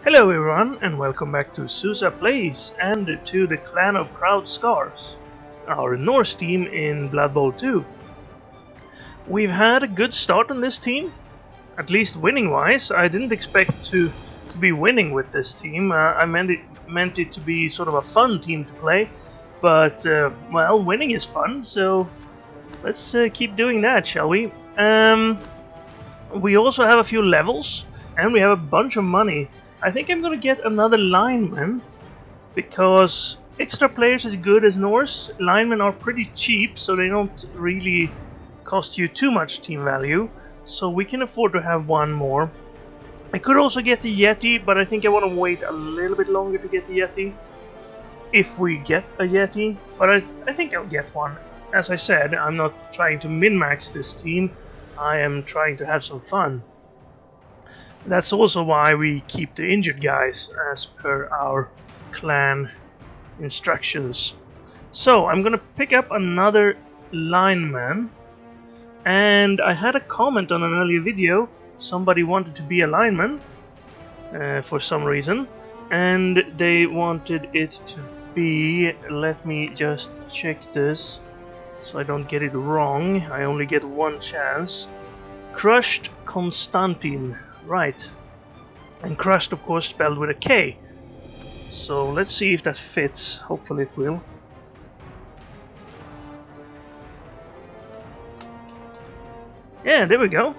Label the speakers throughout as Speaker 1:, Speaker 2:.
Speaker 1: Hello everyone and welcome back to Susa Plays and to the Clan of Proud Scars, our Norse team in Blood Bowl 2. We've had a good start on this team, at least winning wise. I didn't expect to be winning with this team. I meant it to be sort of a fun team to play, but well, winning is fun, so let's keep doing that, shall we? We also have a few levels and we have a bunch of money. I think I'm gonna get another lineman, because extra players is good as Norse. Linemen are pretty cheap, so they don't really cost you too much team value, so we can afford to have one more. I could also get the Yeti, but I think I want to wait a little bit longer to get the Yeti, if we get a Yeti, but I think I'll get one. As I said, I'm not trying to min-max this team, I am trying to have some fun. That's also why we keep the injured guys as per our clan instructions. So I'm gonna pick up another lineman, and I had a comment on an earlier video. Somebody wanted to be a lineman for some reason, and they wanted it to be, let me just check this so I don't get it wrong. I only get one chance. Crushed Konstantin. Right, and crushed, of course, spelled with a K. So let's see if that fits. Hopefully it will. Yeah, there we go.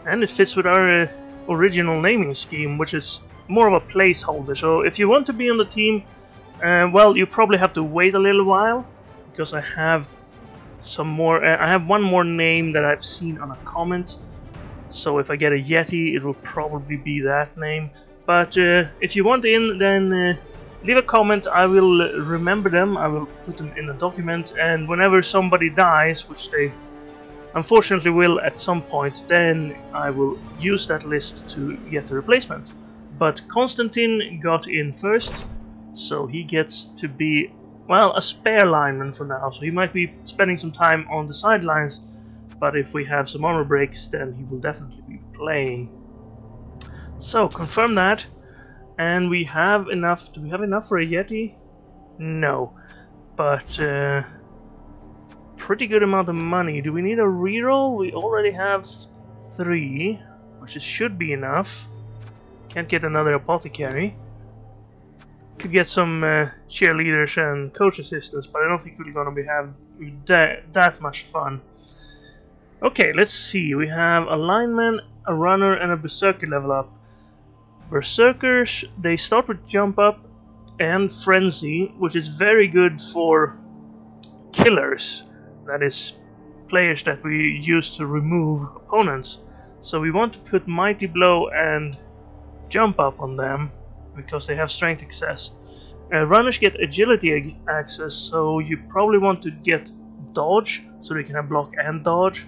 Speaker 1: And it fits with our original naming scheme, which is more of a placeholder. So if you want to be on the team, well, you probably have to wait a little while, because I have some more. I have one more name that I've seen on a comment. So if I get a Yeti, it will probably be that name. But if you want in, then leave a comment. I will remember them. I will put them in a document. And whenever somebody dies, which they unfortunately will at some point, then I will use that list to get the replacement. But Konstantin got in first, so he gets to be, well, a spare lineman for now. So he might be spending some time on the sidelines. But if we have some armor breaks, then he will definitely be playing. So, confirm that. And we have enough. Do we have enough for a Yeti? No. But, pretty good amount of money. Do we need a reroll? We already have 3, which should be enough. Can't get another apothecary. Could get some cheerleaders and coach assistants, but I don't think we're going to have that much fun. Okay, let's see. We have a lineman, a runner, and a berserker level up. Berserkers, they start with jump up and frenzy, which is very good for killers. That is, players that we use to remove opponents. So we want to put mighty blow and jump up on them, because they have strength access. Runners get agility access, so you probably want to get dodge, so they can have block and dodge.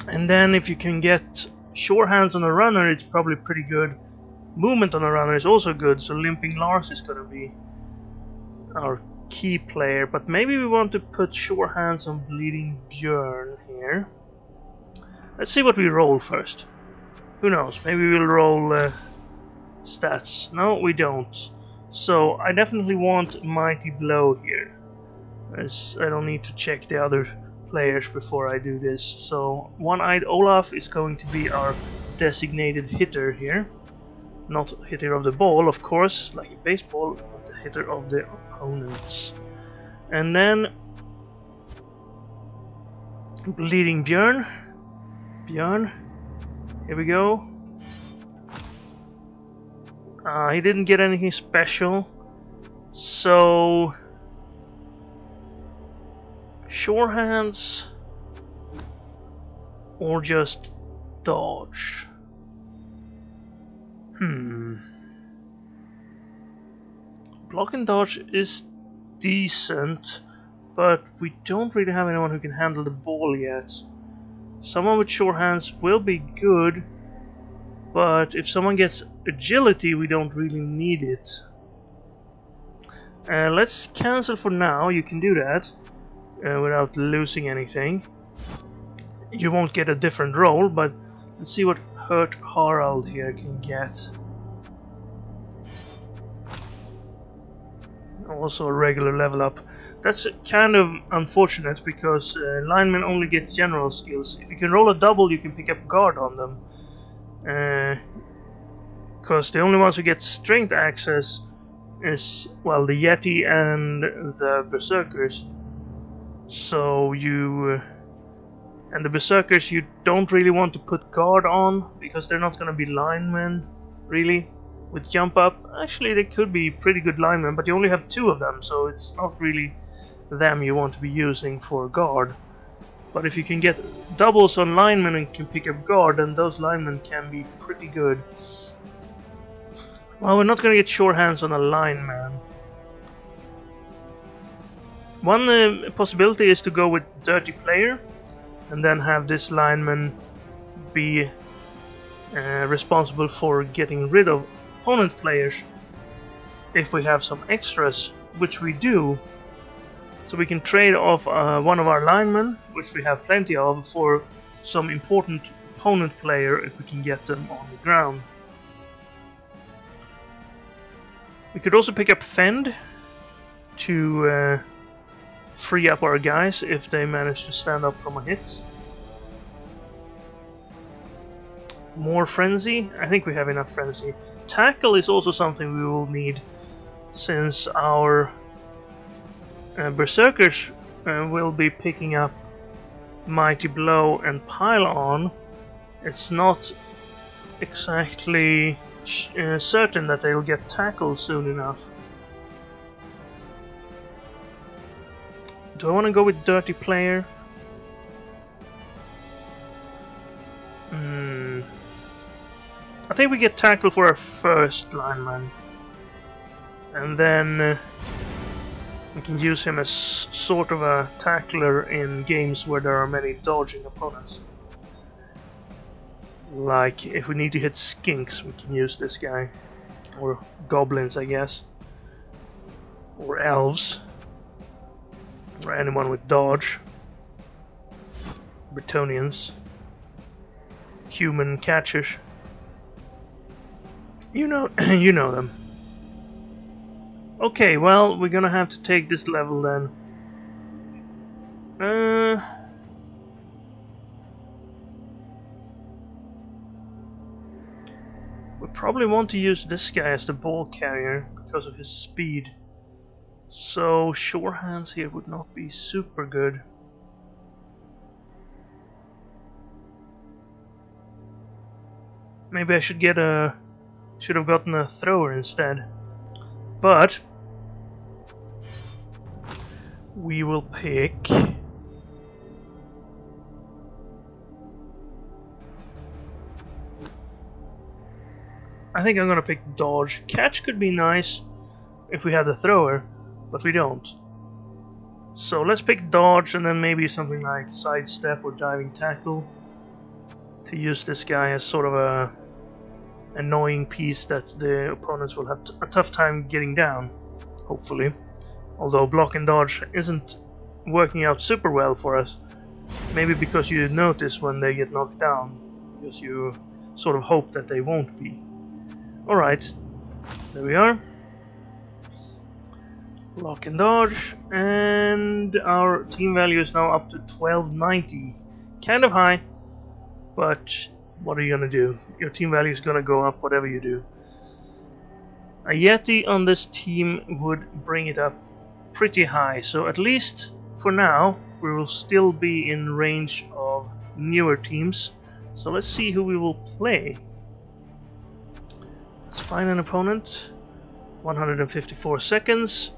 Speaker 1: And then if you can get sure hands on a runner, it's probably pretty good. Movement on a runner is also good, so Limping Lars is gonna be our key player. But maybe we want to put sure hands on Bleeding Björn here. Let's see what we roll first. Who knows, maybe we'll roll stats. No, we don't. So I definitely want Mighty Blow here, as I don't need to check the other players before I do this. So One-Eyed Olaf is going to be our designated hitter here. Not hitter of the ball, of course, like a baseball, but the hitter of the opponents. And then Bleeding Björn. Björn, here we go. He didn't get anything special, so sure hands or just dodge. Block and dodge is decent, but we don't really have anyone who can handle the ball yet. Someone with sure hands will be good, but if someone gets agility, we don't really need it. Let's cancel for now. You can do that without losing anything. You won't get a different roll, but let's see what Hurt Harald here can get. Also a regular level up. That's kind of unfortunate because linemen only get general skills. If you can roll a double, you can pick up guard on them. Because the only ones who get strength access is, well, the Yeti and the Berserkers. So you... and the Berserkers you don't really want to put guard on, because they're not going to be linemen, really, with jump up. Actually, they could be pretty good linemen, but you only have 2 of them, so it's not really them you want to be using for guard. But if you can get doubles on linemen and can pick up guard, then those linemen can be pretty good. Well, we're not going to get sure hands on a lineman. One possibility is to go with Dirty Player, and then have this lineman be responsible for getting rid of opponent players if we have some extras, which we do. So we can trade off one of our linemen, which we have plenty of, for some important opponent player if we can get them on the ground. We could also pick up Fend to free up our guys if they manage to stand up from a hit. More Frenzy? I think we have enough Frenzy. Tackle is also something we will need, since our Berserkers will be picking up Mighty Blow and Pile On. It's not exactly certain that they'll get Tackle soon enough. Do I want to go with Dirty Player? I think we get Tackle for our first lineman. And then we can use him as sort of a tackler in games where there are many dodging opponents. Like, if we need to hit skinks, we can use this guy. Or goblins, I guess. Or elves. Or anyone with dodge. Bretonians. Human catchers. You know, you know them. Okay, well, we're gonna have to take this level then. We probably want to use this guy as the ball carrier because of his speed. So sure hands here would not be super good. Maybe I should get a... should have gotten a thrower instead. But we will pick... I think I'm gonna pick dodge. Catch could be nice if we had a thrower, but we don't. So let's pick dodge and then maybe something like sidestep or diving tackle to use this guy as sort of a annoying piece that the opponents will have a tough time getting down, hopefully. Although block and dodge isn't working out super well for us. Maybe because you notice when they get knocked down, because you sort of hope that they won't be. Alright, there we are. Block and dodge, and our team value is now up to 1290. Kind of high, but what are you gonna do? Your team value is gonna go up whatever you do. A Yeti on this team would bring it up pretty high, so at least for now we will still be in range of newer teams. So let's see who we will play. Let's find an opponent. 154 seconds.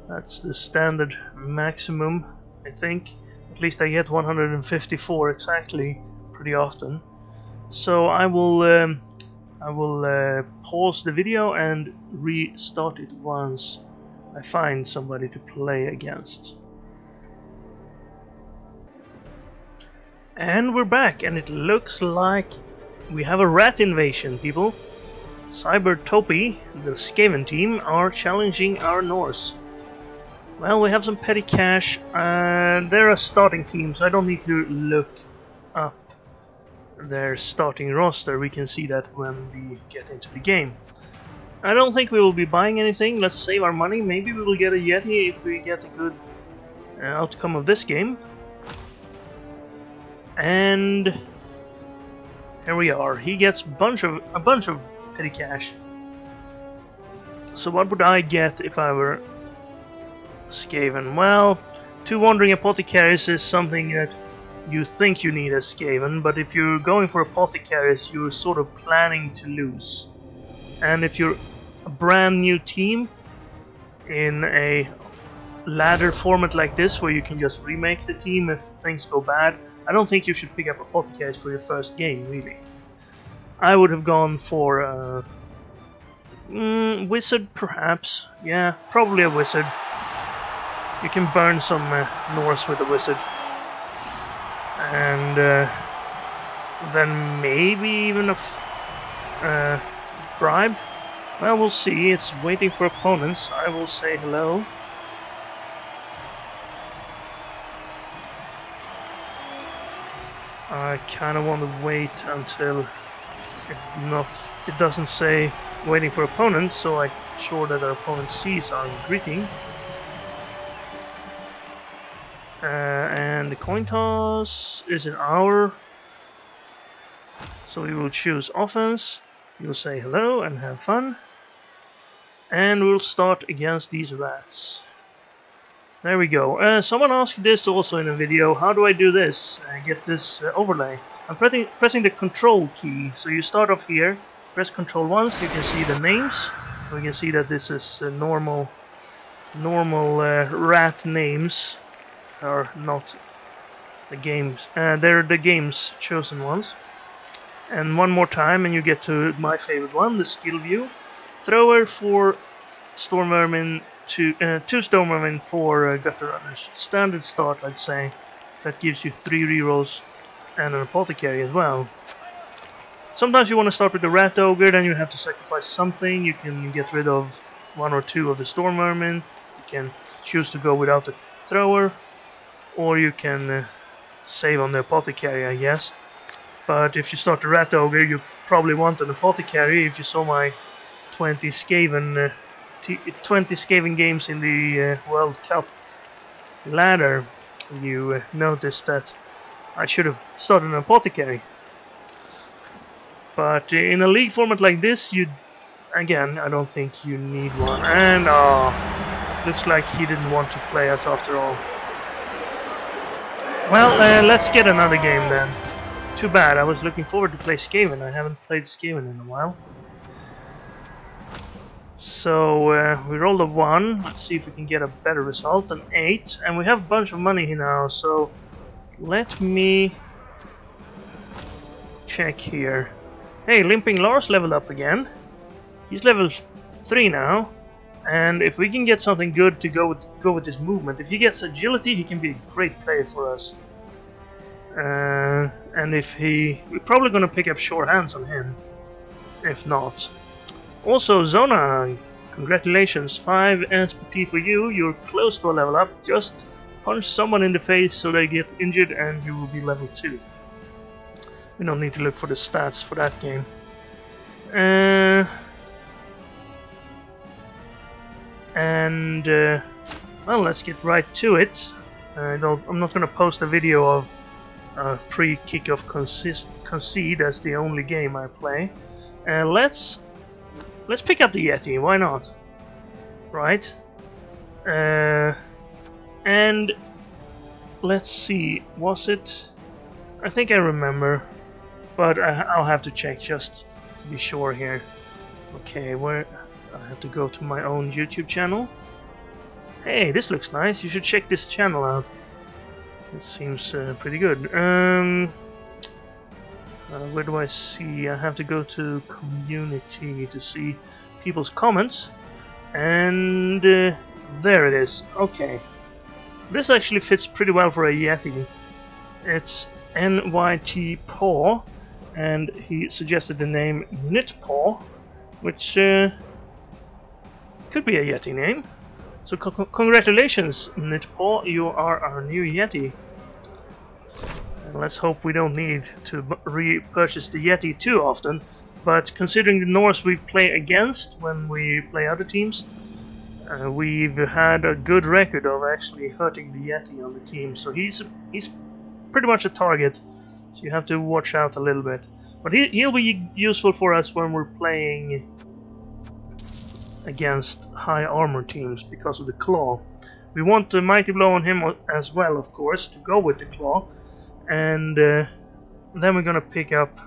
Speaker 1: That's the standard maximum, I think. At least I get 154 exactly pretty often. So I will pause the video and restart it once I find somebody to play against. And we're back, and it looks like we have a rat invasion, people. Cyber Topi, the Skaven team, are challenging our Norse. Well, we have some petty cash, and they're a starting team, so I don't need to look up their starting roster. We can see that when we get into the game. I don't think we will be buying anything. Let's save our money. Maybe we will get a Yeti if we get a good outcome of this game. And here we are. He gets a bunch of petty cash. So what would I get if I were Skaven? Well, 2 wandering apothecaries is something that you think you need as Skaven, but if you're going for apothecaries, you're sort of planning to lose. And if you're a brand new team in a ladder format like this, where you can just remake the team if things go bad, I don't think you should pick up apothecaries for your first game, really. I would have gone for wizard, perhaps. Yeah, probably a wizard. You can burn some Norse with a wizard. And then maybe even a bribe. Well, we'll see. It's waiting for opponents. I will say hello. I kind of want to wait until it doesn't say waiting for opponents, so I'm sure that our opponent sees our greeting. And the coin toss is an hour, so we will choose offense. We will say hello and have fun, and we'll start against these rats. There we go. Someone asked this also in a video. How do I do this? Get this overlay. I'm pressing the control key. So you start off here, press control once. You can see the names. We can see that this is normal rat names. Are not the games. They're the game's chosen ones. And one more time, and you get to my favorite one, the skill view. Thrower for storm vermin. 2 storm vermin for gutter runners. Standard start, I'd say. That gives you 3 rerolls and an apothecary as well. Sometimes you want to start with the rat ogre, then you have to sacrifice something. You can get rid of 1 or 2 of the storm vermin. You can choose to go without the thrower, or you can save on the apothecary, I guess. But if you start the rat ogre, you probably want an apothecary. If you saw my 20 Skaven games in the World Cup ladder, you noticed that I should have started an apothecary. But in a league format like this, again, I don't think you need one. And looks like he didn't want to play us after all. Well, let's get another game then. Too bad, I was looking forward to play Skaven. I haven't played Skaven in a while. So we rolled a 1. Let's see if we can get a better result, an 8. And we have a bunch of money here now, so let me check here. Hey, Limping Lars leveled up again. He's level 3 now. And if we can get something good to go with his movement, if he gets agility, he can be a great player for us. And if we're probably going to pick up sure hands on him. If not. Also, Zona, congratulations, 5 SP for you. You're close to a level up. Just punch someone in the face so they get injured and you will be level 2. We don't need to look for the stats for that game. Well, let's get right to it. I'm not going to post a video of pre-kickoff concede as the only game I play. Let's pick up the Yeti, why not? Right? And let's see, was it? I think I remember, but I'll have to check just to be sure here. Okay, I have to go to my own YouTube channel. Hey, this looks nice. You should check this channel out. It seems pretty good. Where do I see? I have to go to community to see people's comments. And there it is. Okay. This actually fits pretty well for a Yeti. It's NYT Paw, and he suggested the name Knitpaw, which could be a Yeti name. So congratulations, Knitpaw, you are our new Yeti. And let's hope we don't need to repurchase the Yeti too often. But considering the Norse we play against when we play other teams, we've had a good record of actually hurting the Yeti on the team. So he's pretty much a target. So you have to watch out a little bit. But he'll be useful for us when we're playing against high armor teams because of the claw. We want the mighty blow on him as well, of course, to go with the claw. And then we're gonna pick up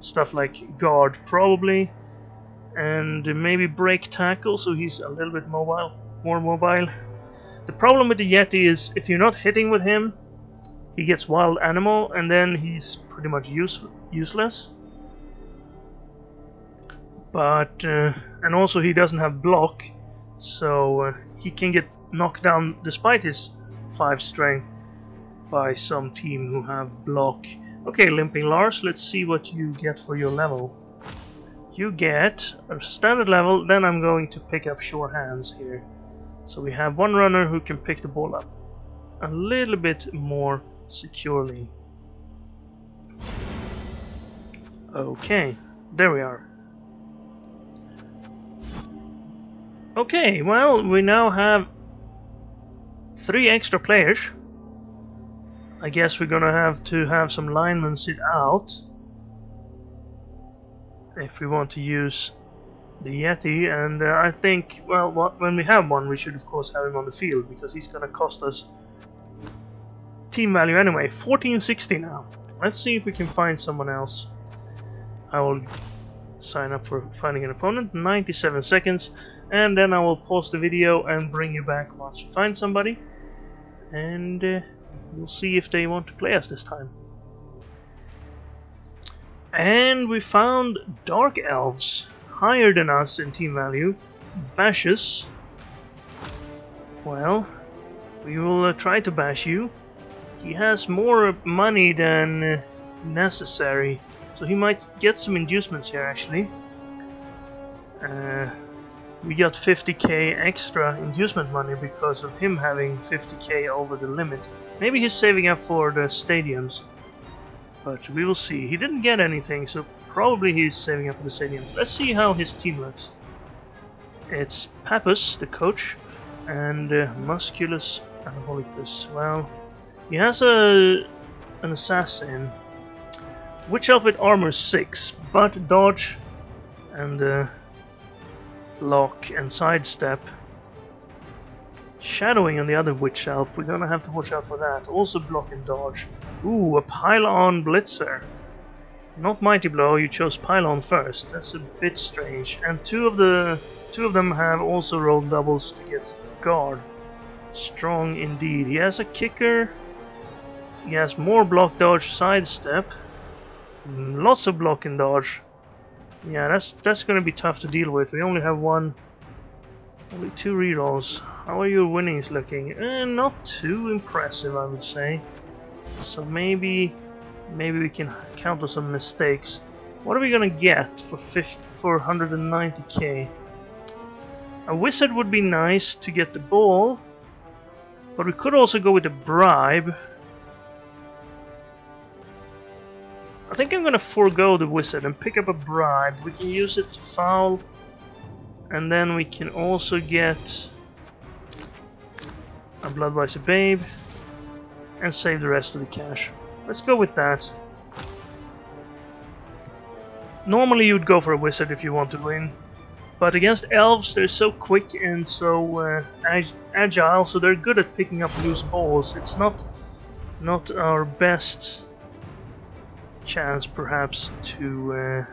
Speaker 1: stuff like guard probably, and maybe break tackle, so he's a little bit more mobile. The problem with the Yeti is if you're not hitting with him, he gets wild animal, and then he's pretty much useless. But and also he doesn't have block, so he can get knocked down despite his 5 strength by some team who have block. Okay, Limping Lars, let's see what you get for your level. You get a standard level, then I'm going to pick up Sure Hands here. So we have one runner who can pick the ball up a little bit more securely. Okay, there we are. Okay, well, we now have 3 extra players. I guess we're gonna have to have some linemen sit out if we want to use the Yeti, and I think, well, when we have one, we should of course have him on the field, because he's gonna cost us team value anyway. 1460 now. Let's see if we can find someone else. I will sign up for finding an opponent. 97 seconds, and then I will pause the video and bring you back once we find somebody, and we'll see if they want to play us this time. And we found Dark Elves, higher than us in team value. Bashes. Well, we will try to bash you. He has more money than necessary, so he might get some inducements here actually. We got 50k extra inducement money because of him having 50k over the limit. Maybe he's saving up for the stadiums, but we will see. He didn't get anything, so probably he's saving up for the stadiums. Let's see how his team looks. It's Papus, the coach, and Musculus Anabolicus. Well, he has an assassin. Witch Elf with armor 6, but dodge and lock and sidestep. Shadowing on the other Witch Elf, we're gonna have to watch out for that. Also block and dodge. Ooh, a Pylon Blitzer. Not Mighty Blow, you chose Pylon first. That's a bit strange. And two of them have also rolled doubles to get guard. Strong indeed. He has a kicker. He has more block, dodge, sidestep. Lots of block and dodge. Yeah, that's gonna be tough to deal with. We only have only 2 rerolls. How are your winnings looking? Not too impressive, I would say. So maybe we can counter some mistakes. What are we gonna get for 190k? A wizard would be nice to get the ball, but we could also go with a bribe. I think I'm gonna forego the wizard and pick up a bribe. We can use it to foul, and then we can also get a Bloodweiser Babe and save the rest of the cash. Let's go with that. Normally you'd go for a wizard if you want to win, but against elves they're so quick and so agile, so they're good at picking up loose balls. It's not our best chance perhaps to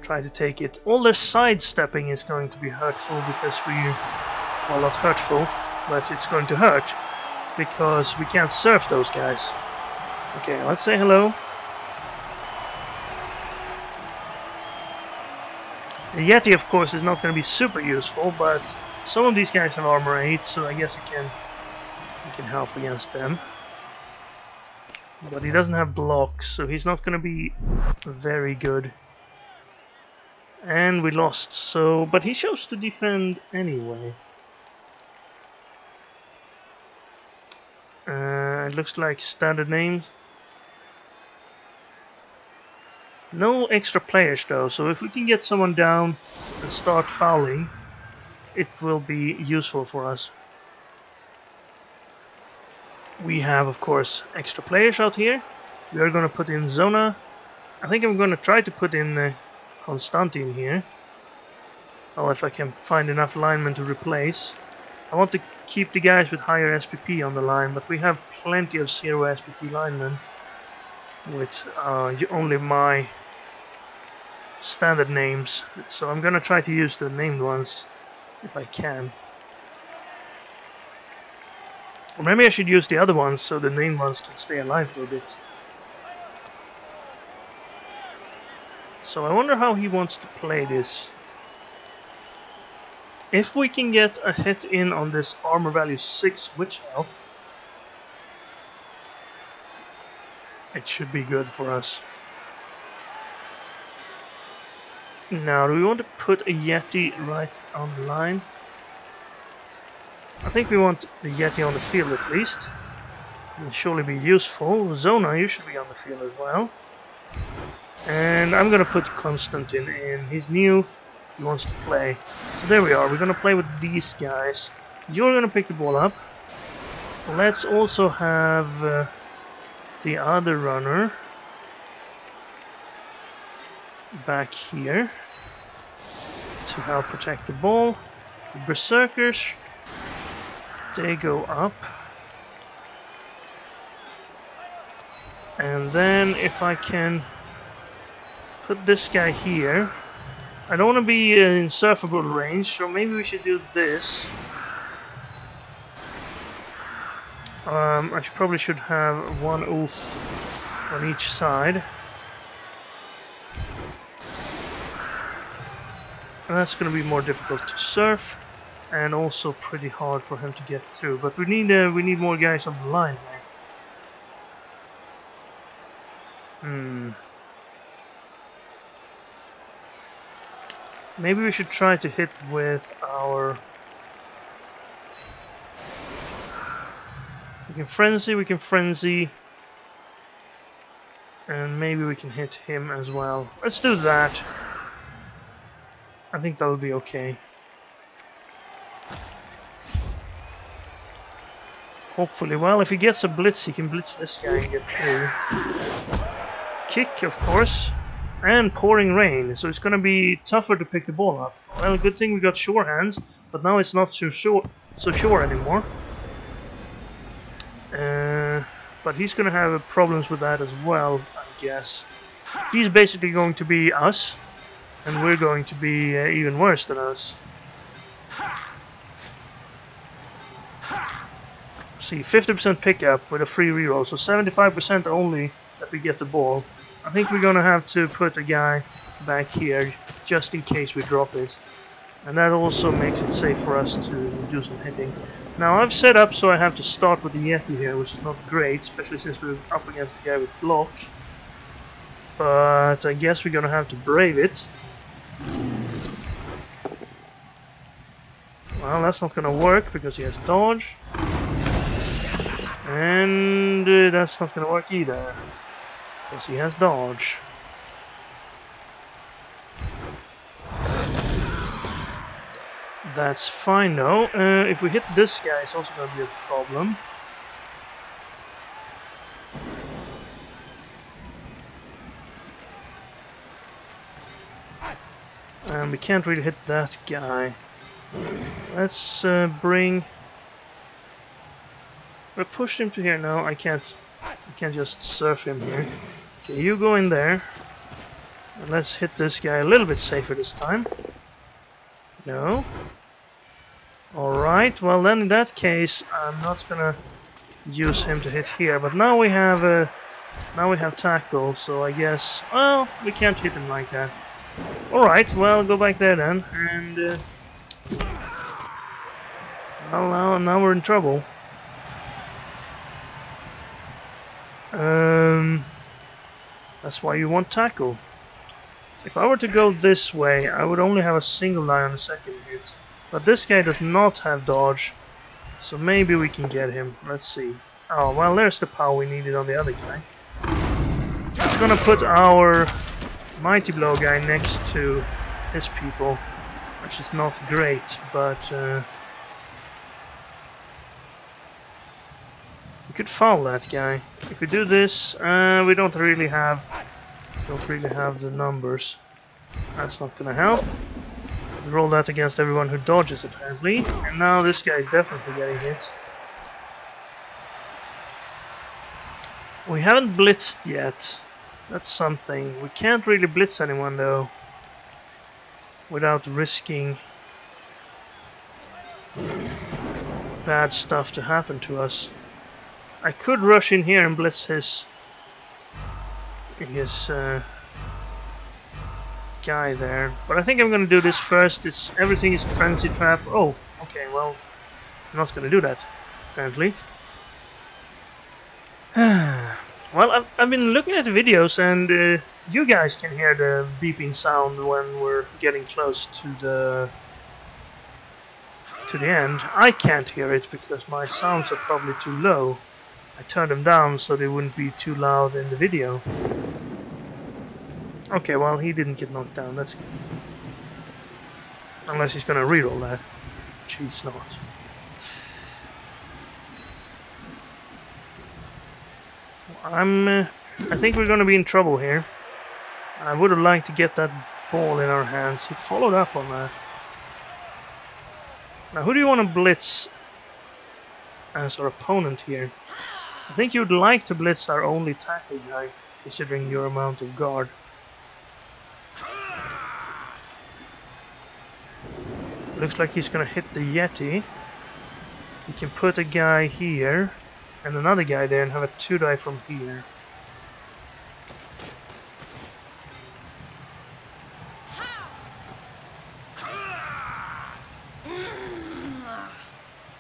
Speaker 1: try to take it. All their sidestepping is going to be hurtful because well, not hurtful, but it's going to hurt because we can't surf those guys. Okay, let's say hello. The Yeti, of course, is not going to be super useful, but some of these guys have armor 8, so I guess I can help against them. But he doesn't have blocks, so he's not going to be very good. And we lost, so... but he chose to defend anyway. It looks like standard names. No extra players though, so if we can get someone down and start fouling, it will be useful for us. We have, of course, extra players out here. We are going to put in Zona. I think I'm going to try to put in Konstantin here. Oh, if I can find enough linemen to replace. I want to keep the guys with higher SPP on the line, but we have plenty of 0 SPP linemen with only my standard names. So I'm going to try to use the named ones if I can. Or maybe I should use the other ones so the named ones can stay alive for a bit. So I wonder how he wants to play this. If we can get a hit in on this armor value 6 witch elf, it should be good for us. Now, do we want to put a Yeti right on the line? I think we want the Yeti on the field at least. It will surely be useful. Zona, you should be on the field as well. And I'm gonna put Konstantin in. He's new. He wants to play. So there we are. We're gonna play with these guys. You're gonna pick the ball up. Let's also have the other runner back here to help protect the ball. The berserkers, they go up. And then if I can put this guy here. I don't want to be in surfable range, so maybe we should do this. I probably should have one Ulf on each side. And that's going to be more difficult to surf, and also pretty hard for him to get through. But we need more guys on the line here. Maybe we should try to hit with our... We can frenzy. And maybe we can hit him as well. Let's do that. I think that'll be okay. Hopefully, well, if he gets a blitz, he can blitz this guy and get through. Kick, of course. And pouring rain, so it's gonna be tougher to pick the ball up. Well, good thing we got sure hands, but now it's not so sure anymore. But he's gonna have problems with that as well, I guess. He's basically going to be us, and we're going to be even worse than us. See, 50% pickup with a free reroll, so 75% only that we get the ball. I think we're gonna have to put a guy back here just in case we drop it, and that also makes it safe for us to do some hitting. Now I've set up so I have to start with the Yeti here, which is not great, especially since we're up against the guy with block. But I guess we're gonna have to brave it. Well, that's not gonna work because he has dodge, and that's not gonna work either. Because he has dodge. That's fine though. If we hit this guy, it's also going to be a problem. And we can't really hit that guy. Let's bring... We pushed him to here now. I can't just surf him here. Okay, you go in there. And let's hit this guy a little bit safer this time. No. Alright, well then in that case I'm not gonna use him to hit here, but now we have tackle, so I guess, well, we can't hit him like that. Alright, well, go back there then, and well, now we're in trouble. That's why you want tackle. If I were to go this way, I would only have a single line on the second hit. But this guy does not have dodge, so maybe we can get him. Let's see. Oh, well, there's the power we needed on the other guy. It's gonna put our Mighty Blow guy next to his people, which is not great, but we could foul that guy. If we do this, we don't really have the numbers. That's not gonna help. We roll that against everyone who dodges apparently, and now this guy is definitely getting hit. We haven't blitzed yet. That's something. We can't really blitz anyone though without risking bad stuff to happen to us. I could rush in here and blitz his guy there, but I think I'm gonna do this first. Everything is frenzy trap. Oh, okay, well, I'm not gonna do that apparently. Well, I've been looking at the videos, and you guys can hear the beeping sound when we're getting close to the end. I can't hear it because my sounds are probably too low. I turned them down so they wouldn't be too loud in the video. Okay, well, he didn't get knocked down. That's good. Unless he's gonna reroll that, which he's not. I think we're gonna be in trouble here. I would have liked to get that ball in our hands. He followed up on that. Now, who do you want to blitz as our opponent here? I think you'd like to blitz our only tackle guy, considering your amount of guard. Looks like he's gonna hit the Yeti. We can put a guy here and another guy there and have a 2-die from here.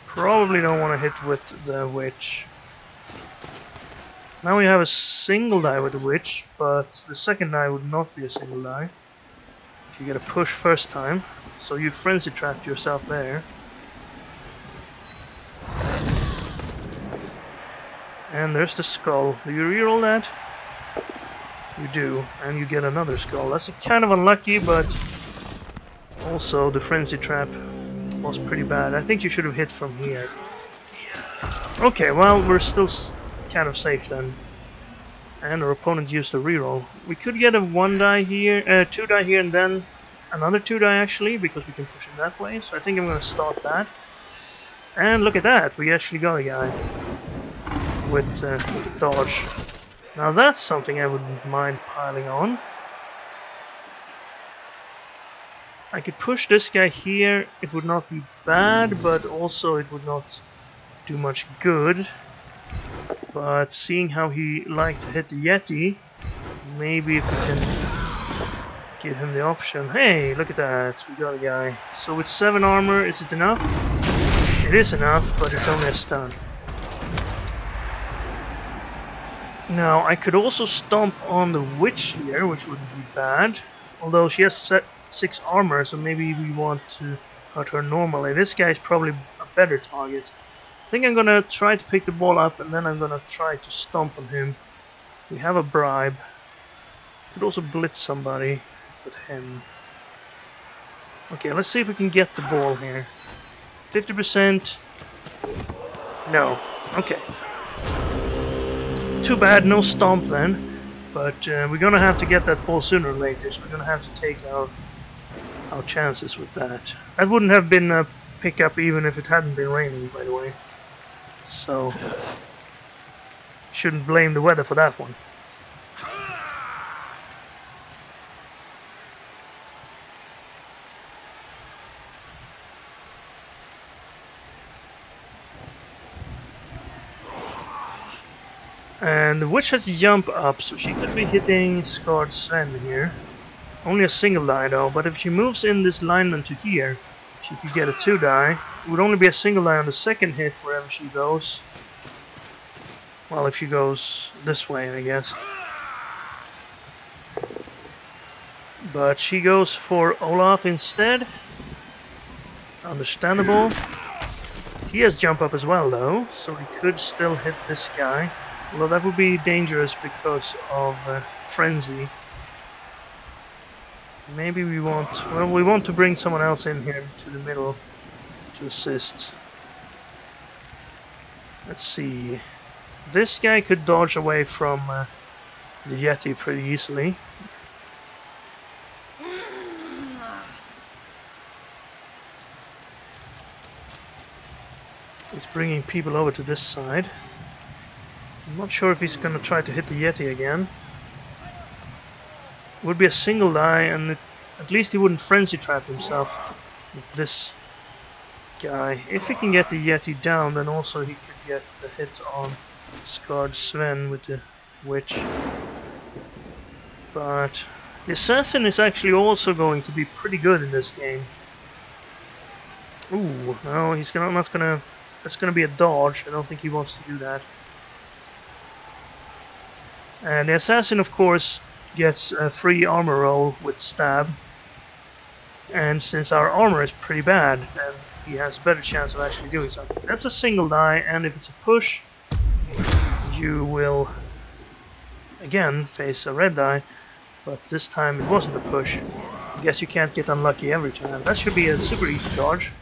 Speaker 1: Probably don't want to hit with the witch. Now we have a single die with the witch, but the second die would not be a single die. If you get a push first time, so you frenzy trapped yourself there. And there's the skull. Do you reroll that? You do, and you get another skull. That's kind of unlucky, but also the frenzy trap was pretty bad. I think you should have hit from here. Okay, well, we're still kind of safe then. And our opponent used a reroll. We could get a 1-die here, 2-die here, and then another 2-die actually, because we can push it that way. So I think I'm going to start that. And look at that, we actually got a guy with dodge. Now that's something I wouldn't mind piling on. I could push this guy here, it would not be bad, but also it would not do much good. But seeing how he liked to hit the Yeti, maybe if we can give him the option. Hey, look at that, we got a guy. So with 7 armor, is it enough? It is enough, but it's only a stun. Now, I could also stomp on the witch here, which wouldn't be bad. Although she has 6 armor, so maybe we want to hurt her normally. This guy is probably a better target. I think I'm gonna try to pick the ball up, and then I'm gonna try to stomp on him. We have a bribe. Could also blitz somebody with him. Okay, let's see if we can get the ball here. 50%. No. Okay. Too bad, no stomp then. But we're gonna have to get that ball sooner or later, so we're gonna have to take our chances with that. That wouldn't have been a pickup even if it hadn't been raining, by the way. So shouldn't blame the weather for that one. And the witch has to jump up, so she could be hitting Scarred Sven here. Only a single die though, but if she moves in this lineman to here, she could get a 2-die. It would only be a single die on the second hit wherever she goes. Well, if she goes this way, I guess. But she goes for Olaf instead. Understandable. He has jump up as well though, so he could still hit this guy. Although that would be dangerous because of Frenzy. Maybe we want... Well, we want to bring someone else in here to the middle to assist. Let's see. This guy could dodge away from the Yeti pretty easily. He's bringing people over to this side. I'm not sure if he's gonna try to hit the Yeti again. Would be a single die, and at least he wouldn't frenzy trap himself with this guy. If he can get the Yeti down, then also he could get the hit on Scarred Sven with the witch. But the assassin is actually also going to be pretty good in this game. Ooh, no, he's not gonna. That's gonna be a dodge. I don't think he wants to do that. And the assassin, of course, gets a free armor roll with stab, and since our armor is pretty bad, then he has a better chance of actually doing something. That's a single die, and if it's a push, you will again face a red die, but this time it wasn't a push. I guess you can't get unlucky every time. That should be a super easy dodge,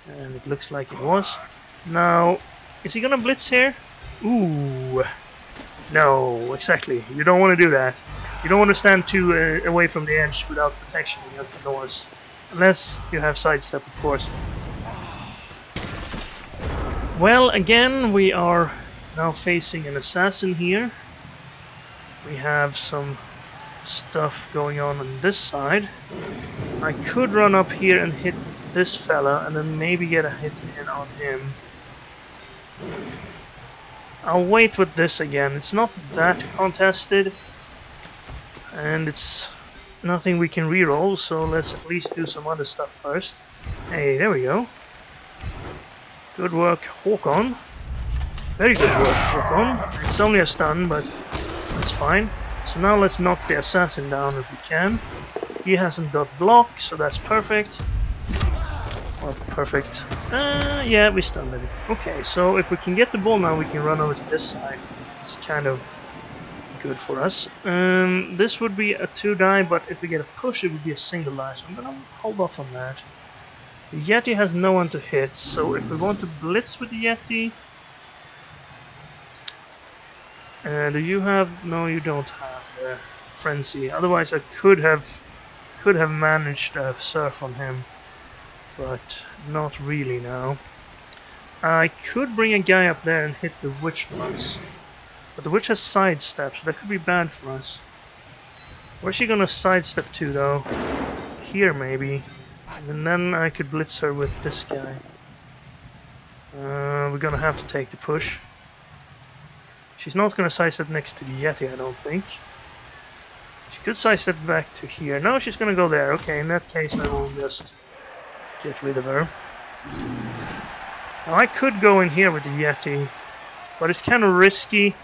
Speaker 1: and it looks like it was. Now, is he gonna blitz here? Ooh, no, exactly. You don't want to do that. You don't want to stand too away from the edge without protection against the Norse. Unless you have sidestep, of course. Well, again, we are now facing an assassin here. We have some stuff going on this side. I could run up here and hit this fella, and then maybe get a hit in on him. I'll wait with this again. It's not that contested, and it's nothing we can reroll, so let's at least do some other stuff first. Hey, there we go. Good work, Håkon. Very good work, Håkon. It's only a stun, but that's fine. So now let's knock the assassin down if we can. He hasn't got block, so that's perfect. Well, perfect. Yeah, we stunned him. Okay, so if we can get the ball now, we can run over to this side. It's kind of good for us. This would be a 2-die, but if we get a push, it would be a single die, so I'm gonna hold off on that. The Yeti has no one to hit, so if we want to blitz with the Yeti... do you have... No, you don't have the Frenzy. Otherwise I could have managed a surf on him, but not really now. I could bring a guy up there and hit the witch once, but the witch has sidestep, so that could be bad for us. Where's she gonna sidestep to, though? Here, maybe. And then I could blitz her with this guy. We're gonna have to take the push. She's not gonna sidestep next to the Yeti, I don't think. She could sidestep back to here. No, she's gonna go there. Okay, in that case I will just get rid of her. Now I could go in here with the Yeti, but it's kind of risky.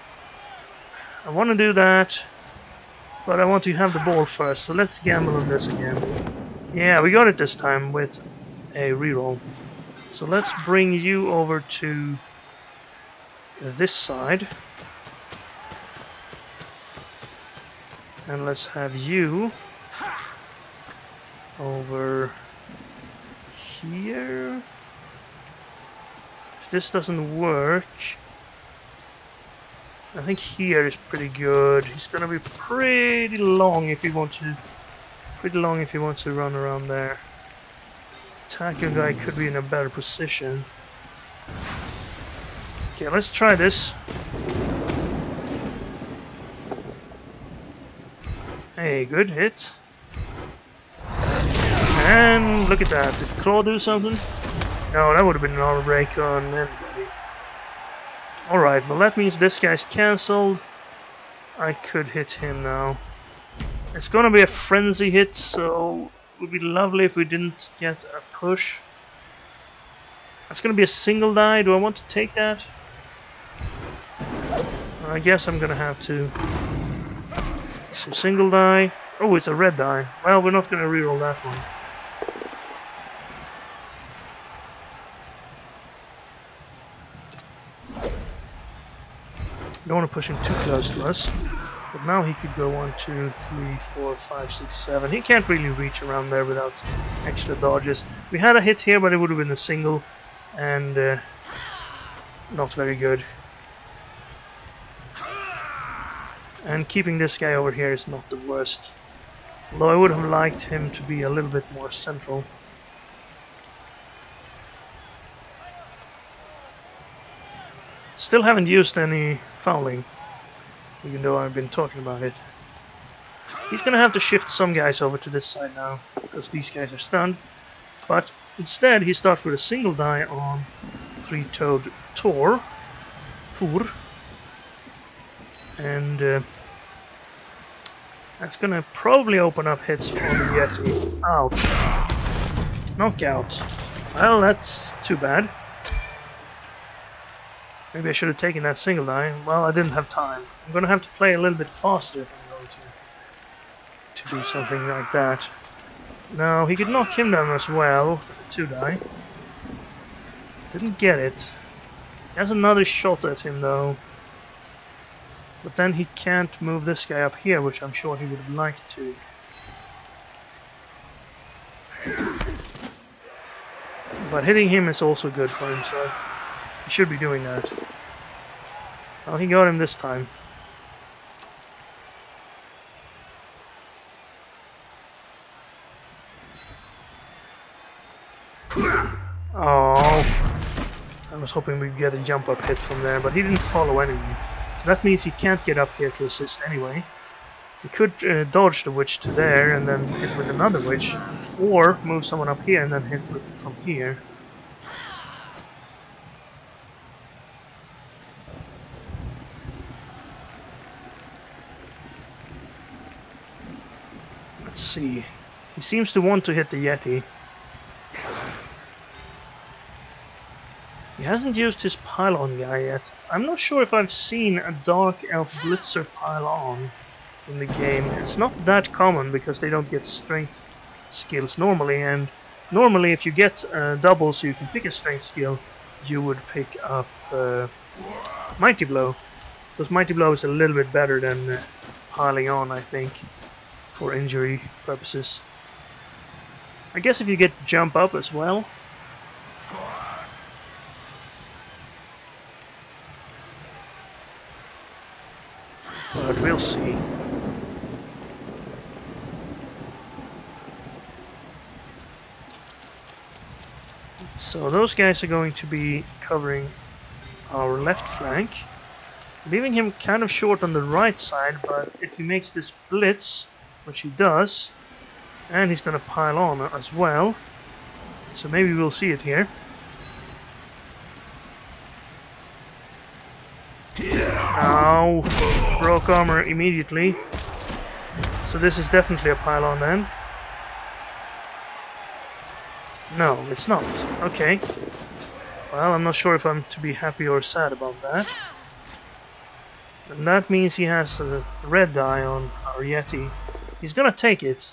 Speaker 1: I want to do that, but I want to have the ball first, so let's gamble on this again. Yeah, we got it this time with a reroll. So let's bring you over to this side. And let's have you over here. If this doesn't work, I think here is pretty good. He's gonna be pretty long if you want to run around there. Attacker guy could be in a better position. Okay, let's try this. Hey, good hit. And look at that. Did Claw do something? No, that would have been an armor break on anybody. Alright, well that means this guy's cancelled. I could hit him now. It's gonna be a frenzy hit, so it would be lovely if we didn't get a push. That's gonna be a single die. Do I want to take that? I guess I'm gonna have to. So single die. Oh, it's a red die. Well, we're not gonna reroll that one. Don't want to push him too close to us. But now he could go 1, 2, 3, 4, 5, 6, 7. He can't really reach around there without extra dodges. We had a hit here, but it would have been a single, and not very good. And keeping this guy over here is not the worst. Although I would have liked him to be a little bit more central. Still haven't used any fouling, even though I've been talking about it. He's gonna have to shift some guys over to this side now, because these guys are stunned. But instead he starts with a single die on three-toed Tor. And that's gonna probably open up hits for the Yeti. Ouch. Knockout. Well, that's too bad. Maybe I should have taken that single die. Well, I didn't have time. I'm gonna have to play a little bit faster if I'm going to do something like that. Now, he could knock him down as well. 2 die. Didn't get it. He has another shot at him though. But then he can't move this guy up here, which I'm sure he would have liked to. But hitting him is also good for him, so he should be doing that. Well, he got him this time. Oh, I was hoping we'd get a jump up hit from there, but he didn't follow anyway. That means he can't get up here to assist anyway. He could dodge the witch to there and then hit with another witch, or move someone up here and then hit with from here. Let's see. He seems to want to hit the Yeti. He hasn't used his pylon guy yet. I'm not sure if I've seen a Dark Elf Blitzer pylon in the game. It's not that common because they don't get strength skills normally, and normally if you get doubles so you can pick a strength skill, you would pick up Mighty Blow. Because Mighty Blow is a little bit better than piling on, I think, for injury purposes. I guess if you get jump up as well. But we'll see. So those guys are going to be covering our left flank, leaving him kind of short on the right side, but if he makes this blitz, which he does, and he's going to pile on as well, so maybe we'll see it here. Ow! Broke armor immediately. So this is definitely a pylon then. No, it's not. Okay. Well, I'm not sure if I'm to be happy or sad about that. And that means he has a red die on our Yeti. He's gonna take it.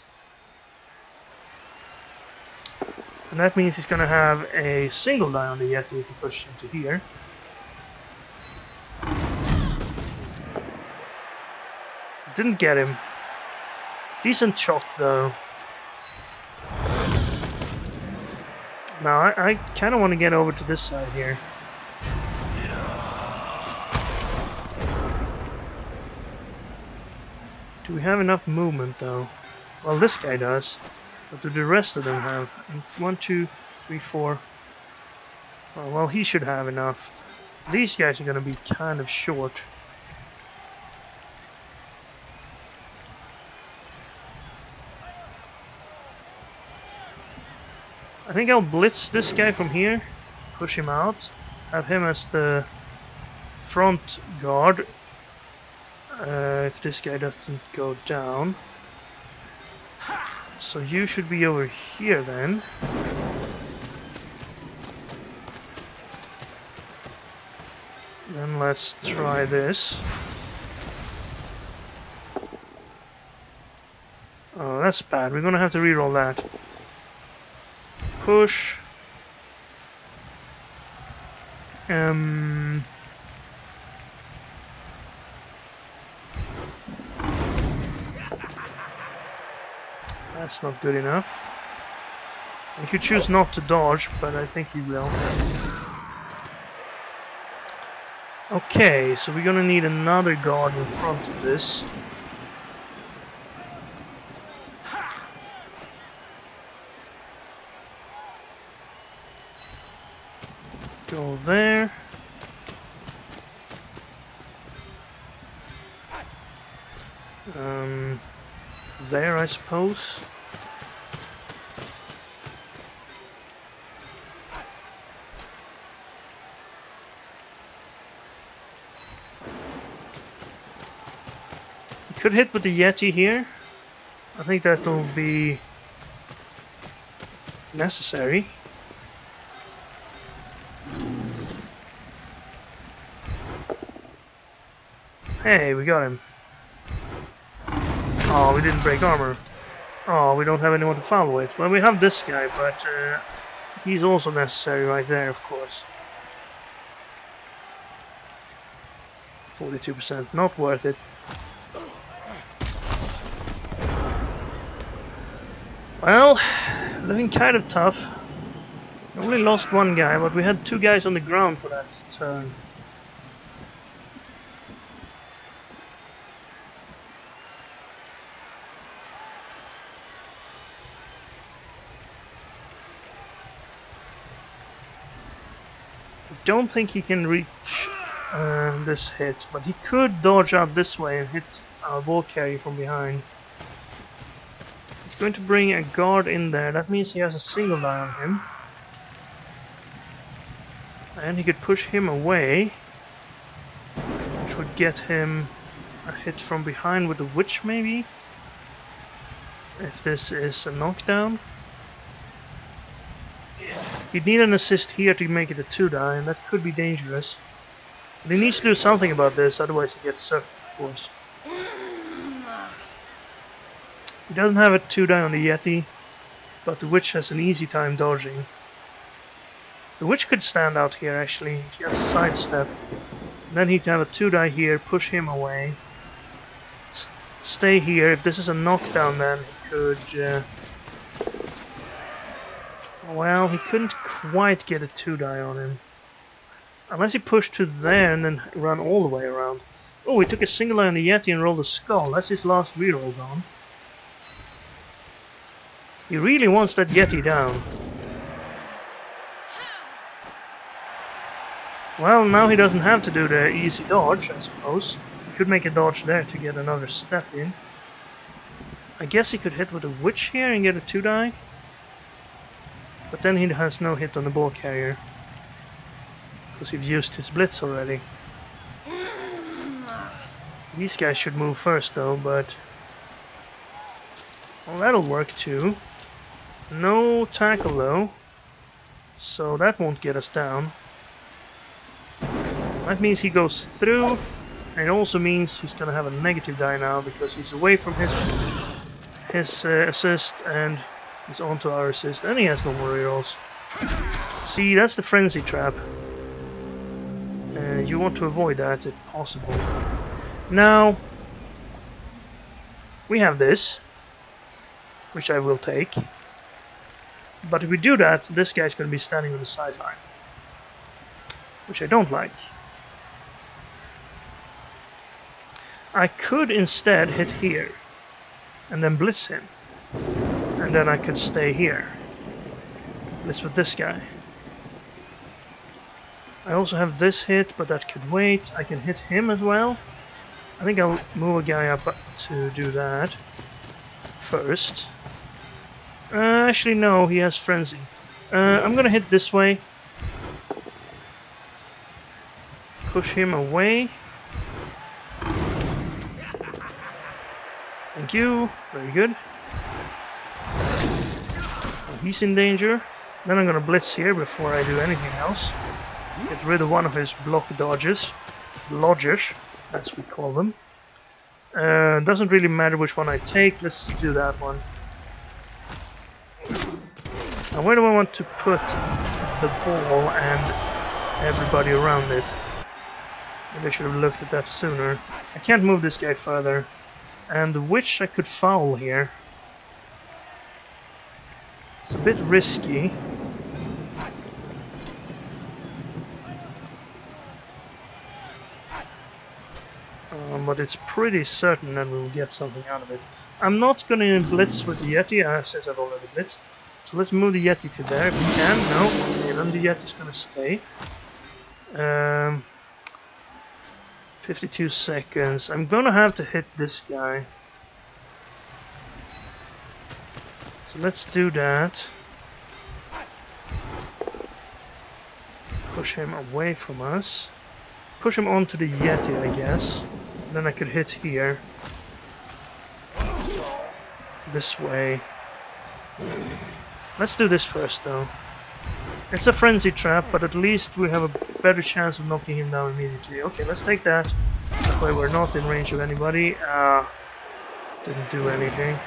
Speaker 1: And that means he's gonna have a single die on the Yeti if he pushes him to here. Didn't get him. Decent shot though. Now I kind of want to get over to this side here. Do we have enough movement though? Well, this guy does. But do the rest of them have? 1, 2, 3, 4. Oh, well, he should have enough. These guys are going to be kind of short. I think I'll blitz this guy from here, push him out, have him as the front guard if this guy doesn't go down. So you should be over here then. Then let's try this. Oh, that's bad. We're gonna have to reroll that. Push. That's not good enough. He could choose not to dodge, but I think he will. Okay, so we're gonna need another guard in front of this. Go there. There, I suppose. Could hit with the Yeti here. I think that will be necessary. Hey, we got him. Oh, we didn't break armor. Oh, we don't have anyone to foul with. Well, we have this guy, but he's also necessary right there, of course. 42%, not worth it. Well, looking kind of tough. We only lost one guy, but we had two guys on the ground for that turn. I don't think he can reach this hit, but he could dodge out this way and hit our ball carrier from behind. He's going to bring a guard in there. That means he has a single die on him. And he could push him away, which would get him a hit from behind with the witch, maybe? If this is a knockdown. He'd need an assist here to make it a 2-die, and that could be dangerous. But he needs to do something about this, otherwise he gets surfed, of course. He doesn't have a 2-die on the Yeti, but the witch has an easy time dodging. The witch could stand out here, actually. She has a sidestep. Then he'd have a 2-die here, push him away. Stay here. If this is a knockdown, then he could... well, he couldn't quite get a 2-die on him. Unless he pushed to there and then run all the way around. Oh, he took a single eye on the Yeti and rolled a skull. That's his last reroll gone. He really wants that Yeti down. Well, now he doesn't have to do the easy dodge, I suppose. He could make a dodge there to get another step in. I guess he could hit with a witch here and get a 2-die. But then he has no hit on the ball carrier. Because he's used his blitz already. These guys should move first though, but... well, that'll work too. No tackle though. So that won't get us down. That means he goes through. And it also means he's gonna have a negative die now because he's away from his assist and he's onto our assist, and he has no more rerolls. See, that's the frenzy trap. You want to avoid that if possible. Now, we have this, which I will take. But if we do that, this guy's going to be standing on the sideline, which I don't like. I could instead hit here, and then blitz him. And then I could stay here. Blitz with this guy. I also have this hit, but that could wait. I can hit him as well. I think I'll move a guy up to do that first. Actually, no, he has frenzy. I'm gonna hit this way. Push him away. Thank you. Very good. He's in danger. Then I'm gonna blitz here before I do anything else. Get rid of one of his block dodges. Lodges, as we call them. Doesn't really matter which one I take. Let's do that one. Now where do I want to put the ball and everybody around it? Maybe I should have looked at that sooner. I can't move this guy further. And the witch I could foul here. It's a bit risky. But it's pretty certain that we'll get something out of it. I'm not going to blitz with the Yeti, since I've already blitzed. So let's move the Yeti to there if we can. No, okay, then the Yeti's going to stay. 52 seconds. I'm going to have to hit this guy. So let's do that. Push him away from us. Push him onto the Yeti, I guess. Then I could hit here. This way. Let's do this first though. It's a frenzy trap, but at least we have a better chance of knocking him down immediately. Okay, let's take that. That way we're not in range of anybody. Didn't do anything.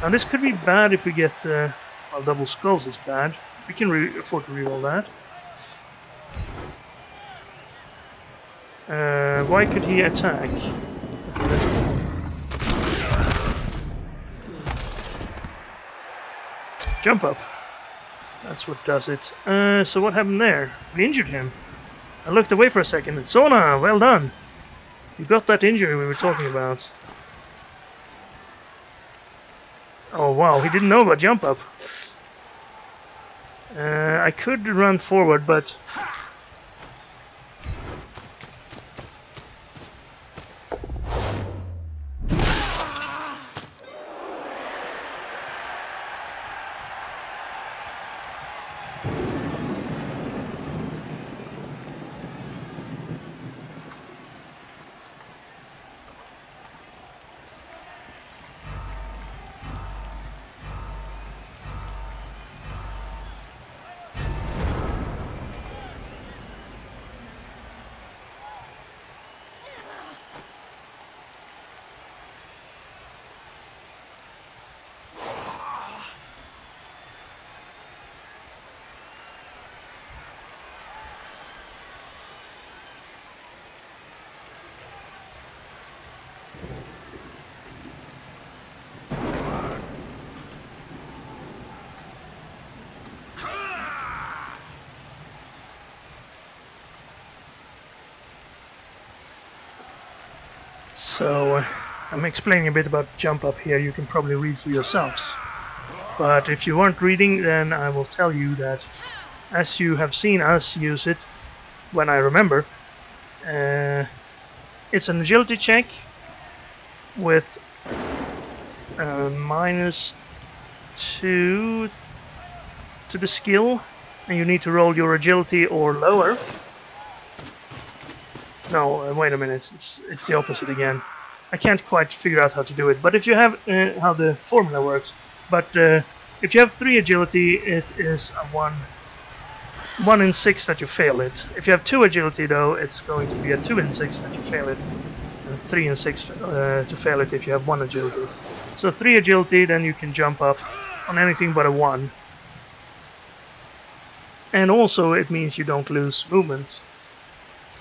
Speaker 1: Now this could be bad if we get... well, double skulls is bad. We can afford to reroll that. Why could he attack? Okay, let's... Jump up. That's what does it. So what happened there? We injured him. I looked away for a second and Sona, well done. You got that injury we were talking about. Oh wow, he didn't know about jump up. I could run forward, but... So, I'm explaining a bit about jump up here, you can probably read for yourselves. But if you weren't reading, then I will tell you that, as you have seen us use it, when I remember, it's an agility check with -2 to the skill, and you need to roll your agility or lower. No, wait a minute, it's the opposite again. I can't quite figure out how to do it, but if you have how the formula works, but if you have 3 agility, it is a 1 in 6 that you fail it. If you have 2 agility though, it's going to be a 2 in 6 that you fail it, and 3 in 6 to fail it if you have 1 agility. So 3 agility, then you can jump up on anything but a 1. And also it means you don't lose movement.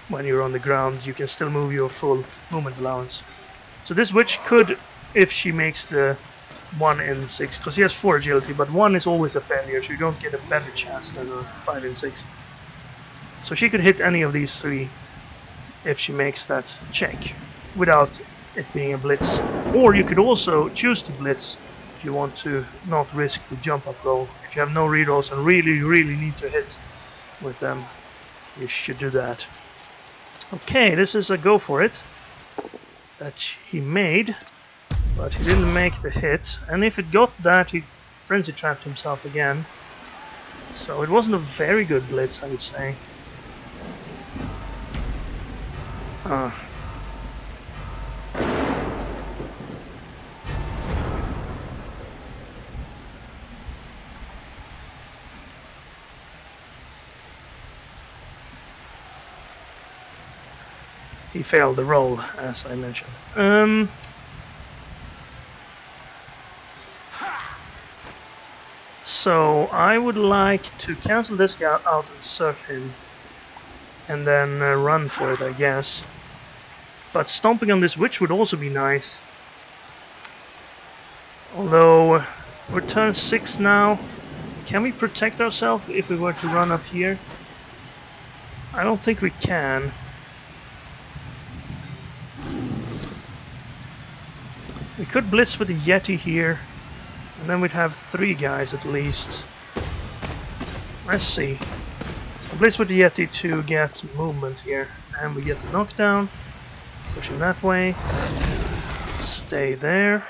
Speaker 1: When you're on the ground, you can still move your full movement allowance. So this witch could, if she makes the 1 in 6, because she has 4 agility, but 1 is always a failure, so you don't get a better chance than a 5 in 6. So she could hit any of these 3 if she makes that check, without it being a blitz. Or you could also choose to blitz if you want to not risk the jump up roll. If you have no rerolls and really need to hit with them, you should do that. Okay, this is a go for it that he made, but he didn't make the hit, and if it got that, he frenzy trapped himself again. So it wasn't a very good blitz, I would say. He failed the roll, as I mentioned. So I would like to cancel this guy out and surf him, and then run for it, I guess. But stomping on this witch would also be nice. Although we're turn 6 now, Can we protect ourselves if we were to run up here? I don't think we can. We could blitz with the Yeti here, and then we'd have 3 guys at least. Let's see. Blitz with the Yeti to get movement here, and we get the knockdown. Push him that way. Stay there.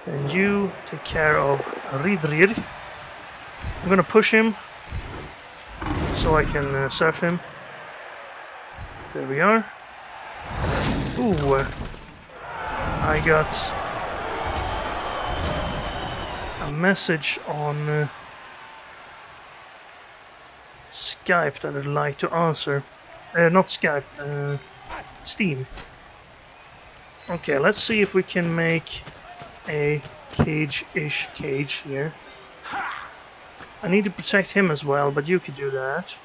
Speaker 1: And you take care of Ridrir. I'm gonna push him so I can surf him. There we are. Ooh, I got a message on Skype that I'd like to answer. Not Skype, Steam. Okay, let's see if we can make a cage-ish cage here. I need to protect him as well, but you could do that.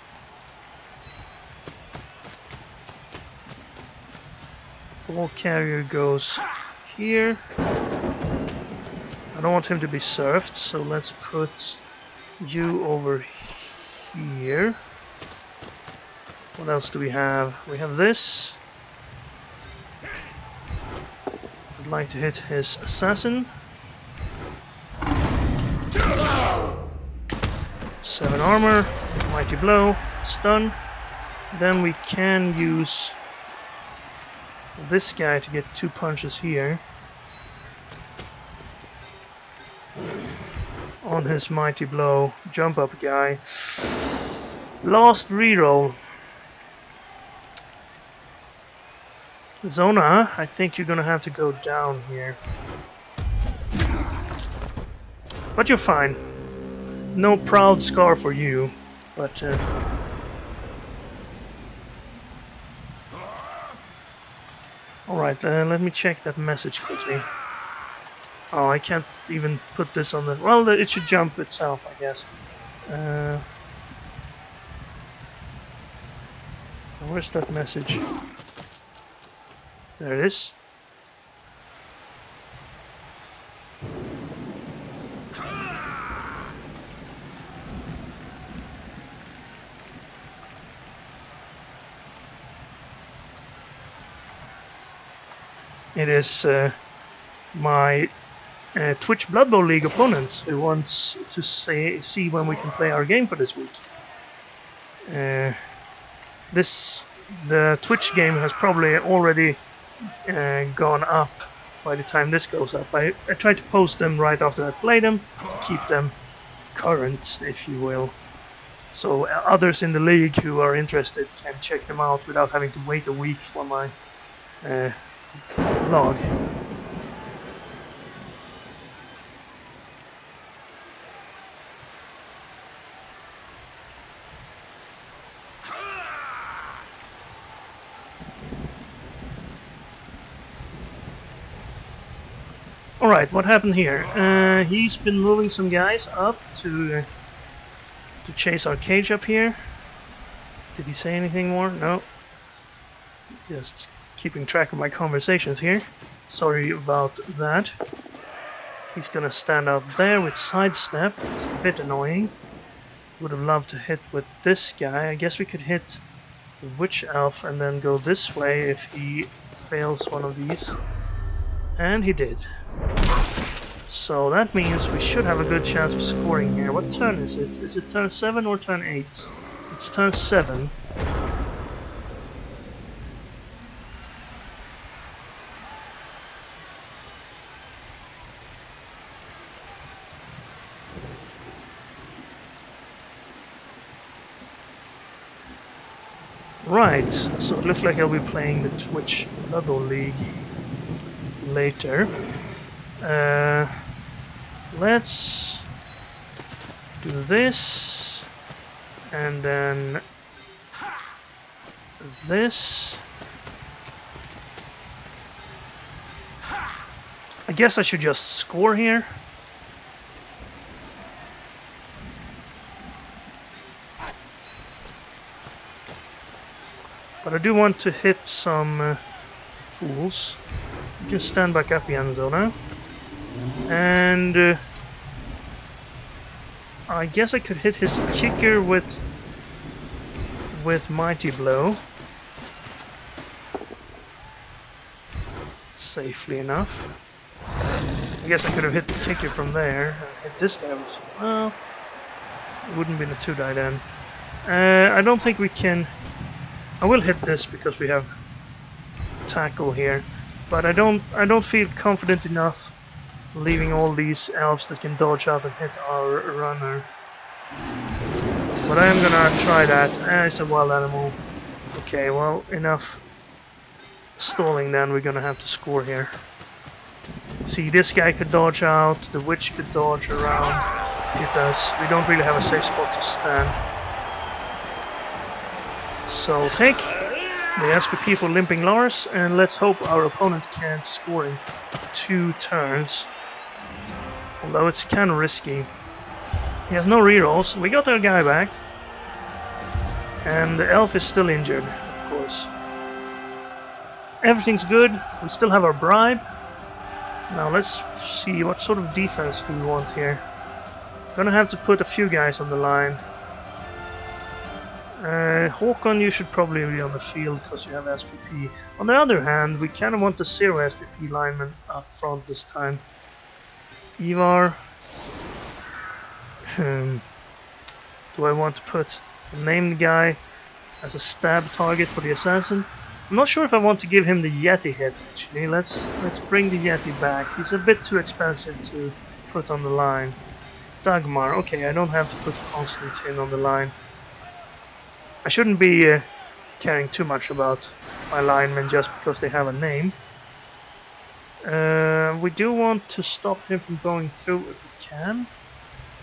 Speaker 1: Ball carrier goes here. I don't want him to be surfed, so let's put you over here. What else do we have? We have this. I'd like to hit his assassin. 7 armor, mighty blow, stun. Then we can use this guy to get 2 punches here on his mighty blow. Jump up guy. Last reroll. Zona, I think you're gonna have to go down here. But you're fine. No proud scar for you, but alright, let me check that message quickly. Oh, I can't even put this on the... Well, it should jump itself, I guess. Where's that message? There it is. It is my Twitch Blood Bowl League opponent who wants to see when we can play our game for this week. The Twitch game has probably already gone up by the time this goes up. I try to post them right after I play them to keep them current, if you will. So others in the league who are interested can check them out without having to wait a week for my log. Alright, what happened here? He's been moving some guys up to chase our cage up here. Did he say anything more? No. Just keeping track of my conversations here. Sorry about that. He's gonna stand out there with sidestep. It's a bit annoying. Would have loved to hit with this guy. I guess we could hit the witch elf and then go this way if he fails one of these. And he did. So that means we should have a good chance of scoring here. What turn is it? Is it turn 7 or turn 8? It's turn 7. Right, so it looks like I'll be playing the Twitch Blood Bowl League later. Let's do this, and then this. I guess I should just score here. But I do want to hit some fools. You can stand back up again, though, now. And I guess I could hit his kicker with Mighty Blow. Safely enough. I guess I could have hit the kicker from there and hit this guy. Well, it wouldn't be a 2-die then. I don't think we can... I will hit this because we have tackle here, but I don't feel confident enough leaving all these elves that can dodge out and hit our runner. But I am gonna try that. It's a wild animal. Okay, well, enough stalling then. We're gonna have to score here. See, this guy could dodge out, the witch could dodge around, hit us. We don't really have a safe spot to stand. So take the SPP for Limping Lars, and let's hope our opponent can't score in 2 turns. Although it's kind of risky. He has no rerolls. We got our guy back. And the elf is still injured, of course. Everything's good. We still have our bribe. Now let's see what sort of defense do we want here. Gonna have to put a few guys on the line. Håkon, you should probably be on the field because you have SPP. On the other hand, we kind of want the 0 SPP lineman up front this time. Ivar. Do I want to put the named guy as a stab target for the assassin? I'm not sure if I want to give him the Yeti hit actually. Let's bring the Yeti back. He's a bit too expensive to put on the line. Dagmar, okay, I don't have to put Constantine on the line. I shouldn't be caring too much about my linemen just because they have a name. We do want to stop him from going through if we can.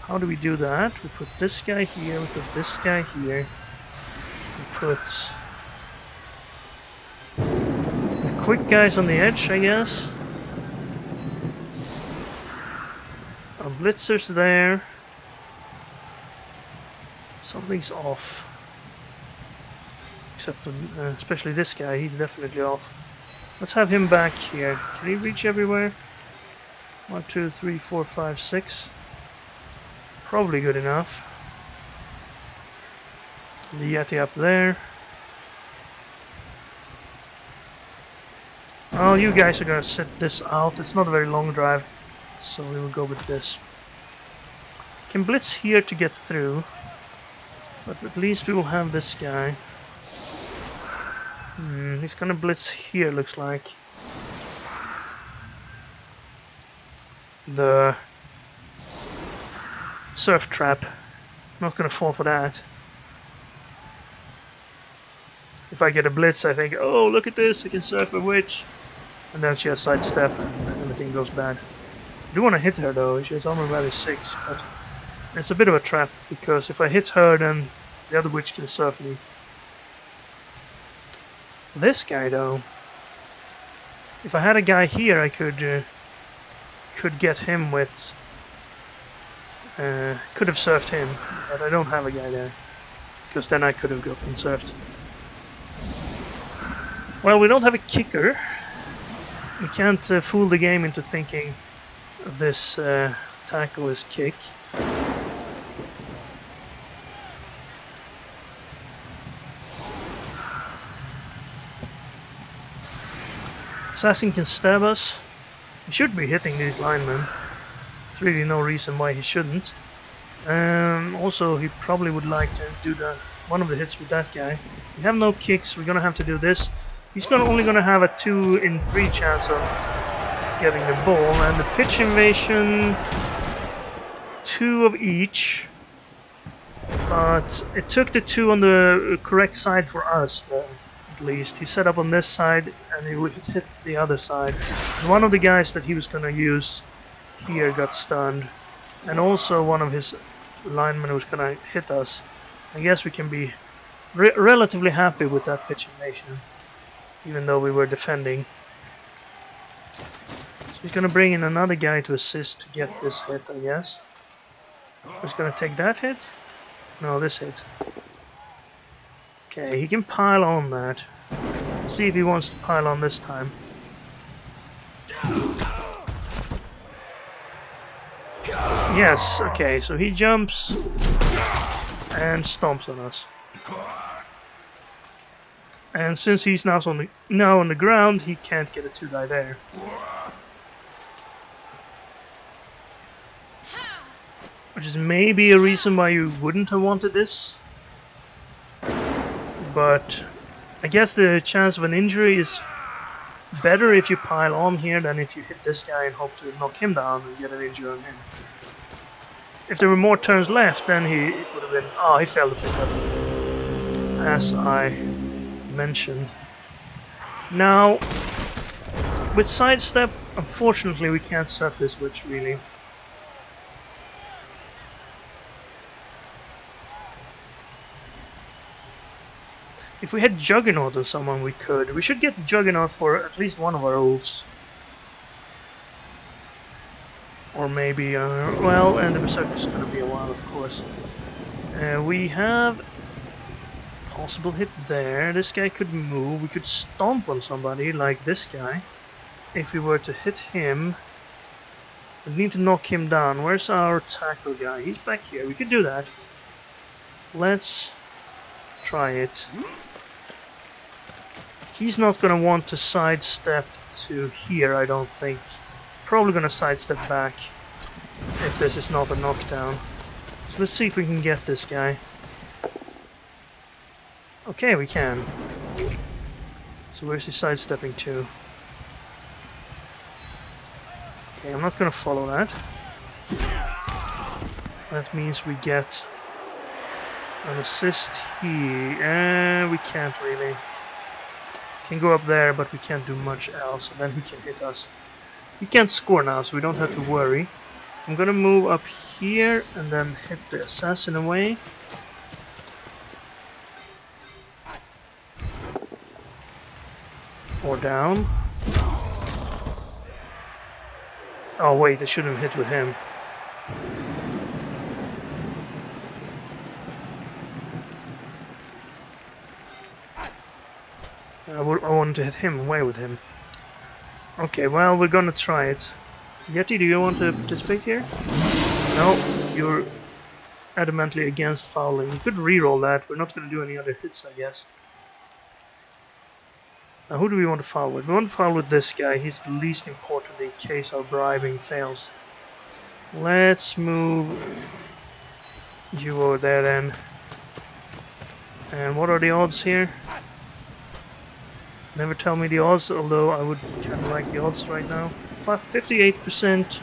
Speaker 1: How do we do that? We put this guy here, we put this guy here. We put the quick guys on the edge, I guess. Our blitzers there. Something's off. Except for, especially this guy, he's definitely off. Let's have him back here. Can he reach everywhere? 1, 2, 3, 4, 5, 6. Probably good enough. The Yeti up there. Oh, you guys are gonna sit this out. It's not a very long drive, so we will go with this. Can blitz here to get through, but at least we will have this guy. He's gonna blitz here, looks like. The surf trap. Not gonna fall for that. If I get a blitz, I think, oh, look at this, I can surf a witch. And then she has sidestep, and everything goes bad. I do want to hit her though, she has armor value 6, but it's a bit of a trap, because if I hit her, then the other witch can surf me. This guy though, if I had a guy here, I could get him with, could have surfed him, but I don't have a guy there, because then I could have gotten surfed. Well, we don't have a kicker. We can't fool the game into thinking this tackle is kick. Assassin can stab us. He should be hitting these linemen. There's really no reason why he shouldn't. Also, he probably would like to do one of the hits with that guy. We have no kicks, we're gonna have to do this. He's only gonna have a 2 in 3 chance of getting the ball, and the pitch invasion, 2 of each. But it took the 2 on the correct side for us, though. At least he set up on this side and he would hit the other side. And one of the guys that he was gonna use here got stunned, and also one of his linemen was gonna hit us. I guess we can be relatively happy with that pitch invasion, even though we were defending. So he's gonna bring in another guy to assist to get this hit, I guess. Who's gonna take that hit? No, this hit. Okay, he can pile on that. Let's see if he wants to pile on this time. Yes, okay, so he jumps and stomps on us. And since he's now on the ground, he can't get a 2-die there. Which is maybe a reason why you wouldn't have wanted this. But I guess the chance of an injury is better if you pile on here than if you hit this guy and hope to knock him down and get an injury on him. If there were more turns left, then it would have been... Oh, he failed to pick up. As I mentioned. Now, with sidestep, unfortunately we can't set this switch really. If we had Juggernaut on someone, we could. We should get Juggernaut for at least one of our Elves. Or maybe, well, and the Berserker is going to be a while, of course. We have possible hit there. This guy could move. We could stomp on somebody, like this guy. If we were to hit him, we need to knock him down. Where's our tackle guy? He's back here. We could do that. Let's try it. He's not going to want to sidestep to here, I don't think. Probably going to sidestep back if this is not a knockdown. So let's see if we can get this guy. Okay, we can. So where's he sidestepping to? Okay, I'm not going to follow that. That means we get an assist here. We can't really. Can go up there, but we can't do much else, and then he can hit us. He can't score now, so we don't have to worry. I'm gonna move up here and then hit the assassin away. Or down. Oh wait, I shouldn't have hit with him. I wanted to hit him away with him. Okay, well, we're gonna try it. Yeti, do you want to participate here? No, you're adamantly against fouling. You could reroll that. We're not gonna do any other hits, I guess. Now, who do we want to foul with? We want to foul with this guy. He's the least important in case our bribing fails. Let's move you over there then. And what are the odds here? Never tell me the odds, although I would kind of like the odds right now. 58%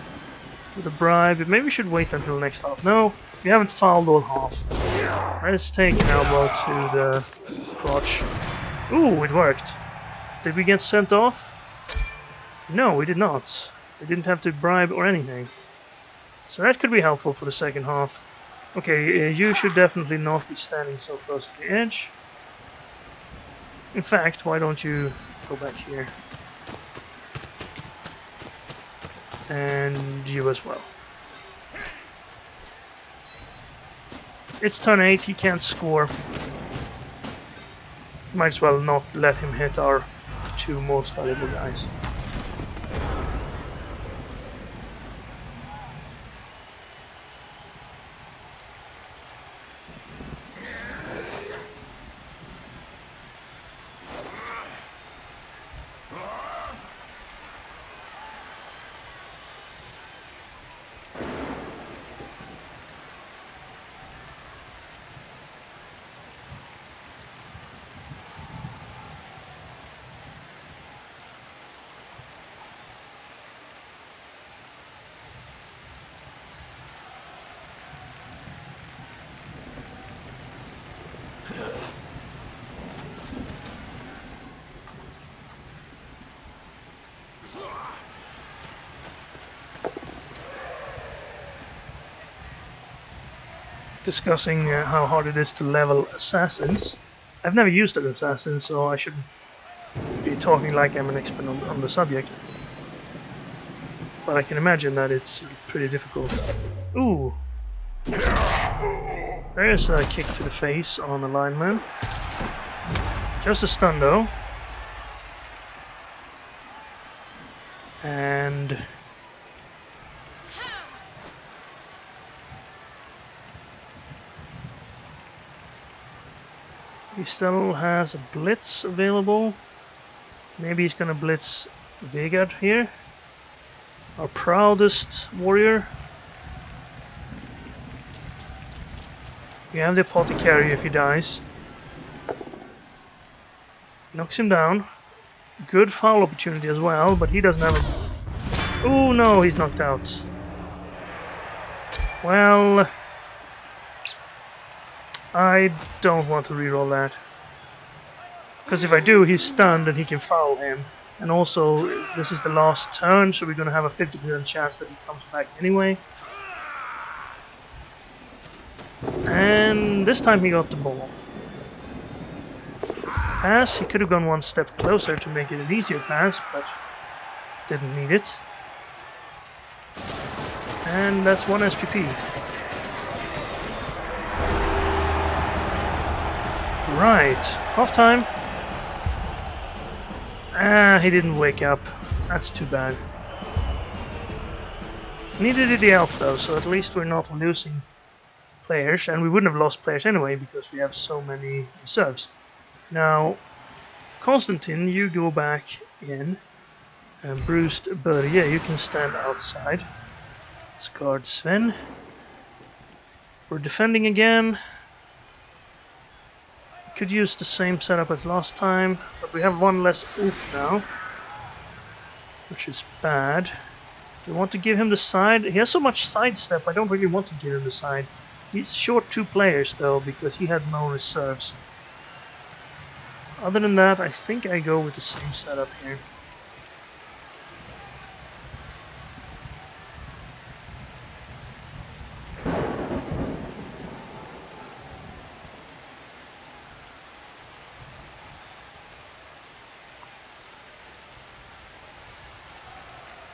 Speaker 1: with a bribe. Maybe we should wait until next half. No, we haven't fouled all half. Let's take an elbow to the crotch. Ooh, it worked. Did we get sent off? No, we did not. We didn't have to bribe or anything. So that could be helpful for the second half. Okay, you should definitely not be standing so close to the edge. In fact, why don't you go back here? And you as well. It's turn 8, he can't score. Might as well not let him hit our two most valuable guys. Discussing how hard it is to level assassins. I've never used an assassin, so I shouldn't be talking like I'm an expert on the subject. But I can imagine that it's pretty difficult. Ooh! There's a kick to the face on the lineman. Just a stun though. And He still has a blitz available. Maybe he's gonna blitz Vegard here. Our proudest warrior. We have the apothecary if he dies. Knocks him down. Good foul opportunity as well, but he doesn't have a... Oh no, he's knocked out. Well... I don't want to reroll that. Because if I do, he's stunned and he can foul him. And also, this is the last turn, so we're going to have a 50% chance that he comes back anyway. And this time he got the ball. Pass, he could have gone one step closer to make it an easier pass, but didn't need it. And that's one SPP. Right, half time. Ah, he didn't wake up. That's too bad. Neither did the elf though, so at least we're not losing players, and we wouldn't have lost players anyway because we have so many reserves. Now, Konstantin, you go back in, and Bruce, Börje, you can stand outside. Let's guard Sven. We're defending again. Could use the same setup as last time, but we have one less oof now, which is bad. Do we want to give him the side? He has so much sidestep, I don't really want to give him the side. He's short 2 players though, because he had no reserves. Other than that, I think I go with the same setup here.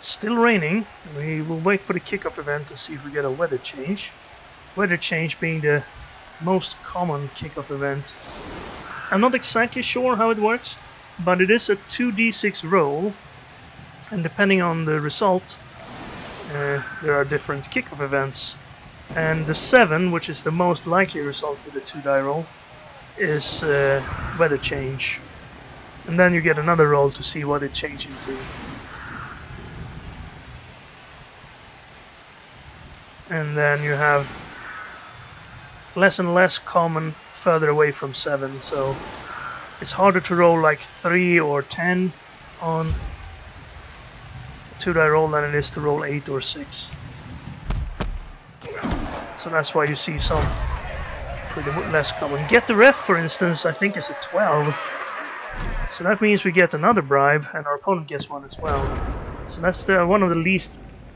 Speaker 1: Still raining. We will wait for the kickoff event to see if we get a weather change. Weather change being the most common kickoff event. I'm not exactly sure how it works, but it is a 2d6 roll, and depending on the result, there are different kickoff events. And the 7, which is the most likely result with the 2-die roll, is weather change. And then you get another roll to see what it changes into. And then you have less and less common further away from 7, so it's harder to roll like 3 or 10 on 2-die roll than it is to roll 8 or 6. So that's why you see some pretty less common. Get the ref, for instance, I think is a 12. So that means we get another bribe, and our opponent gets one as well. So that's one of the least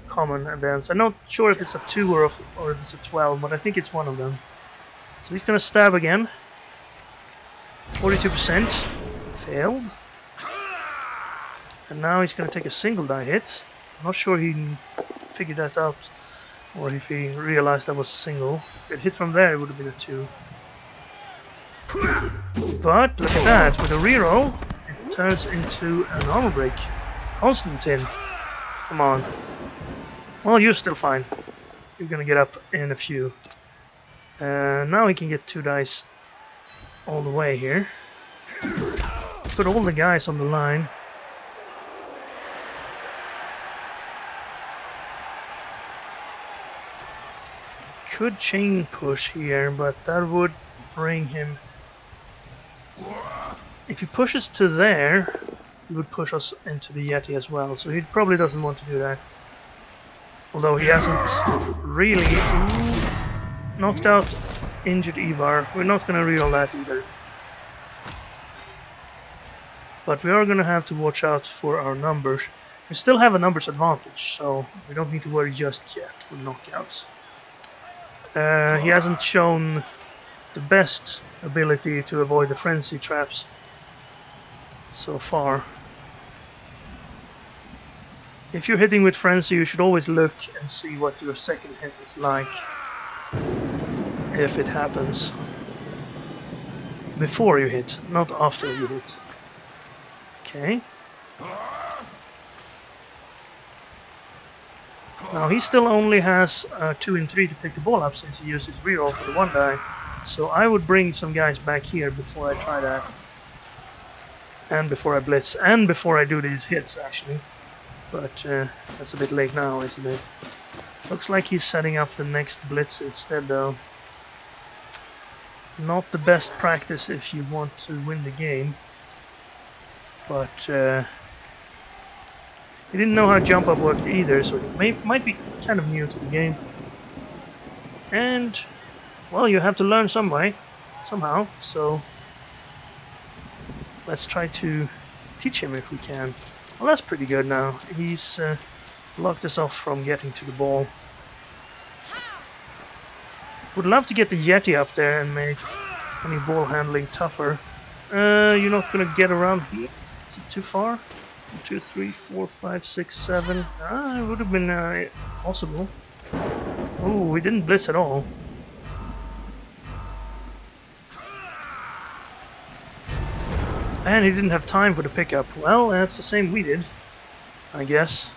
Speaker 1: common events. I'm not sure if it's a 2 or if it's a 12, but I think it's one of them. So he's gonna stab again. 42%. Failed. And now he's gonna take a single die hit. I'm not sure he figured that out, or if he realized that was a single. If it hit from there, it would have been a 2. But look at that, with a reroll, it turns into an armor break. Konstantin, come on. Well, you're still fine. You're gonna get up in a few. Now he can get 2 dice all the way here. Put all the guys on the line. Could chain push here, but that would bring him... If he pushes to there, he would push us into the Yeti as well, so he probably doesn't want to do that. Although he hasn't really knocked out injured Ivar. We're not going to reroll that either. But we are going to have to watch out for our numbers. We still have a numbers advantage, so we don't need to worry just yet for knockouts. He hasn't shown the best ability to avoid the frenzy traps so far. If you're hitting with frenzy, you should always look and see what your second hit is like, if it happens. Before you hit, not after you hit. Okay. Now he still only has 2 and 3 to pick the ball up since he used his reroll for the 1 die. So I would bring some guys back here before I try that. And before I blitz. And before I do these hits, actually. But that's a bit late now, isn't it? Looks like he's setting up the next blitz instead, though. Not the best practice if you want to win the game. But he didn't know how jump up worked either, so he might be kind of new to the game. And, well, you have to learn some way, somehow, so let's try to teach him if we can. Well, that's pretty good now. He's locked us off from getting to the ball. Would love to get the Yeti up there and make any ball handling tougher. You're not gonna get around here? Is it too far? 1, 2, 3, 4, 5, 6, 7. Ah, it would have been possible. Oh, we didn't blitz at all. And he didn't have time for the pickup. Well, that's the same we did, I guess.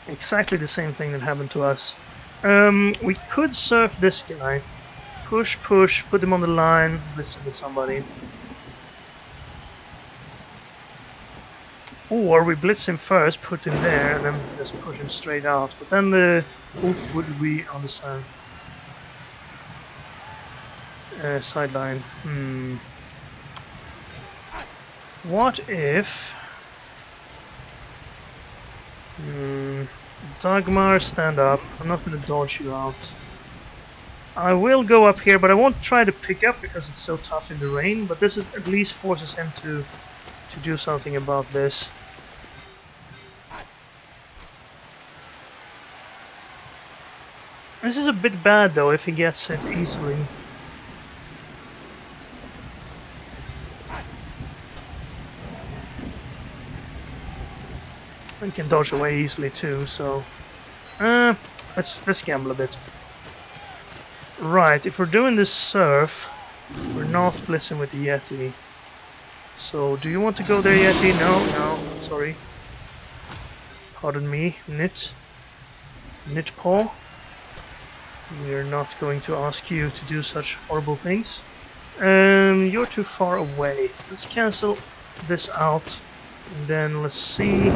Speaker 1: Exactly the same thing that happened to us. We could surf this guy. Push, push, put him on the line, listen to somebody. Or we blitz him first, put him there, and then just push him straight out. But then the oof would be on the side. Sideline. What if... Dagmar, stand up. I'm not going to dodge you out. I will go up here, but I won't try to pick up because it's so tough in the rain. But this at least forces him to do something about this. This is a bit bad though if he gets it easily. He can dodge away easily too, so let's gamble a bit. Right, if we're doing this surf, we're not blitzing with the Yeti. So, do you want to go there, Yeti? No, sorry. Pardon me, Nitpaw. We're not going to ask you to do such horrible things. You're too far away. Let's cancel this out, and then let's see.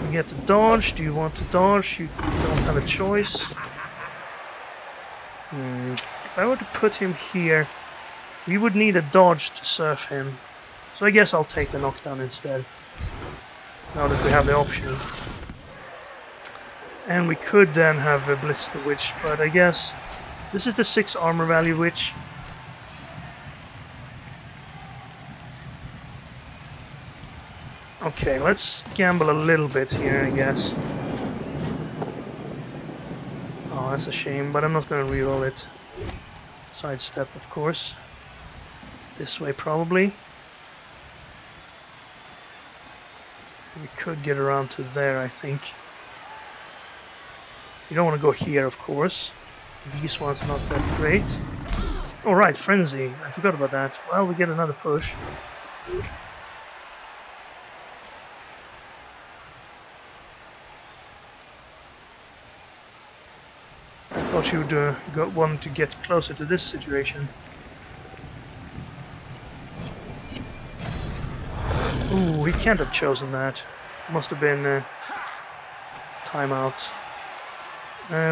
Speaker 1: You get to dodge. Do you want to dodge? You don't have a choice. If I were to put him here, we would need a dodge to surf him. So I guess I'll take the knockdown instead. Now that we have the option. And we could then have a blitz the witch, but I guess this is the 6 armor value witch. Okay, let's gamble a little bit here, I guess. Oh, that's a shame, but I'm not going to reroll it. Sidestep, of course. This way, probably. We could get around to there, I think. You don't want to go here, of course. These ones are not that great. Alright, Frenzy. I forgot about that. Well, we get another push. I thought you would want to get closer to this situation. Ooh, he can't have chosen that. Must have been timeout.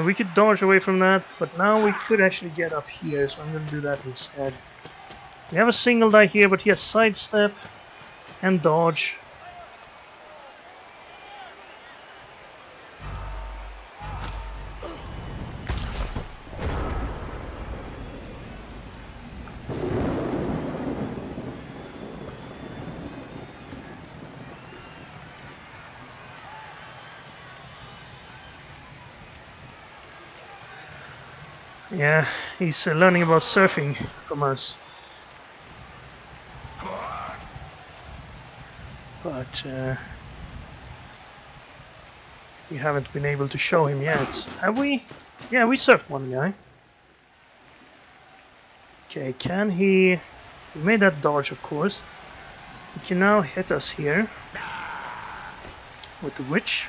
Speaker 1: We could dodge away from that, but now we could actually get up here, so I'm going to do that instead. We have a single die here, but he has sidestep and dodge. Yeah, he's learning about surfing from us. But we haven't been able to show him yet. Have we? Yeah, we surfed one guy. Okay, can he... He made that dodge, of course. He can now hit us here with the witch.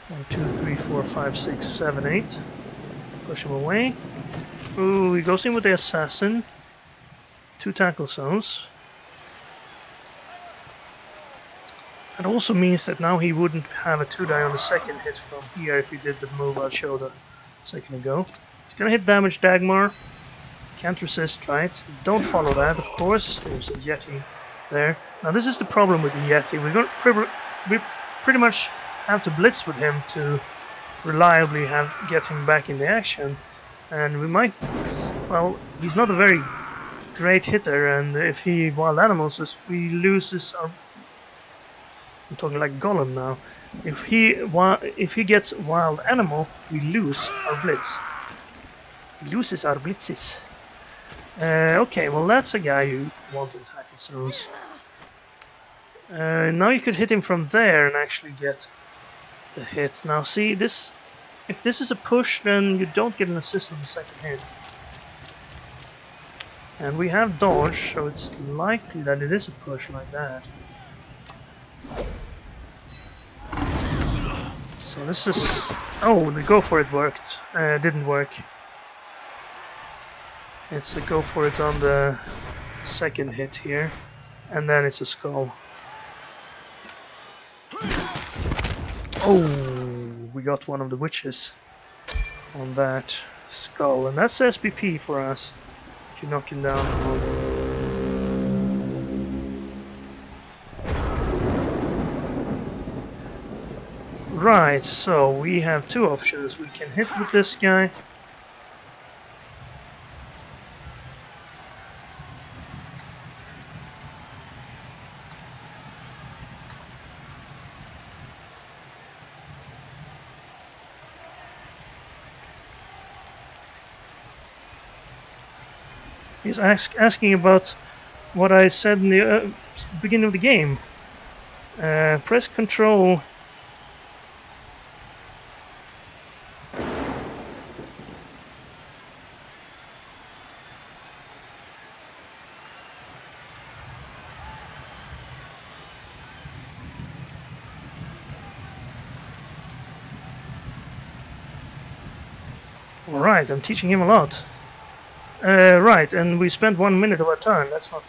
Speaker 1: 1, 2, 3, 4, 5, 6, 7, 8. Push him away. Ooh, he goes in with the assassin. 2 tackle zones. That also means that now he wouldn't have a 2-die on the second hit from here if he did the move I showed a second ago. He's gonna hit damage Dagmar. Can't resist, right? Don't follow that, of course. There's a Yeti there. Now this is the problem with the Yeti. We pretty much have to blitz with him to reliably get him back in the action. And we might... Well, he's not a very great hitter, and if he wild animals us, we loses our... I'm talking like Gollum now. If he gets wild animal, we lose our blitz. He loses our blitzes. Okay, well that's a guy you want in tackle zones. Now you could hit him from there and actually get the hit. Now see, this, if this is a push, then you don't get an assist on the second hit. And we have dodge, so it's likely that it is a push like that. So this is... Oh, the go for it worked. Didn't work. It's a go for it on the second hit here, and then it's a skull. Oh, we got one of the witches on that skull, and that's SPP for us. If you knock him down. Right, so we have 2 options. We can hit with this guy. He's asking about what I said in the beginning of the game. Press Control. Alright, I'm teaching him a lot. Right, and we spent 1 minute of our turn. That's not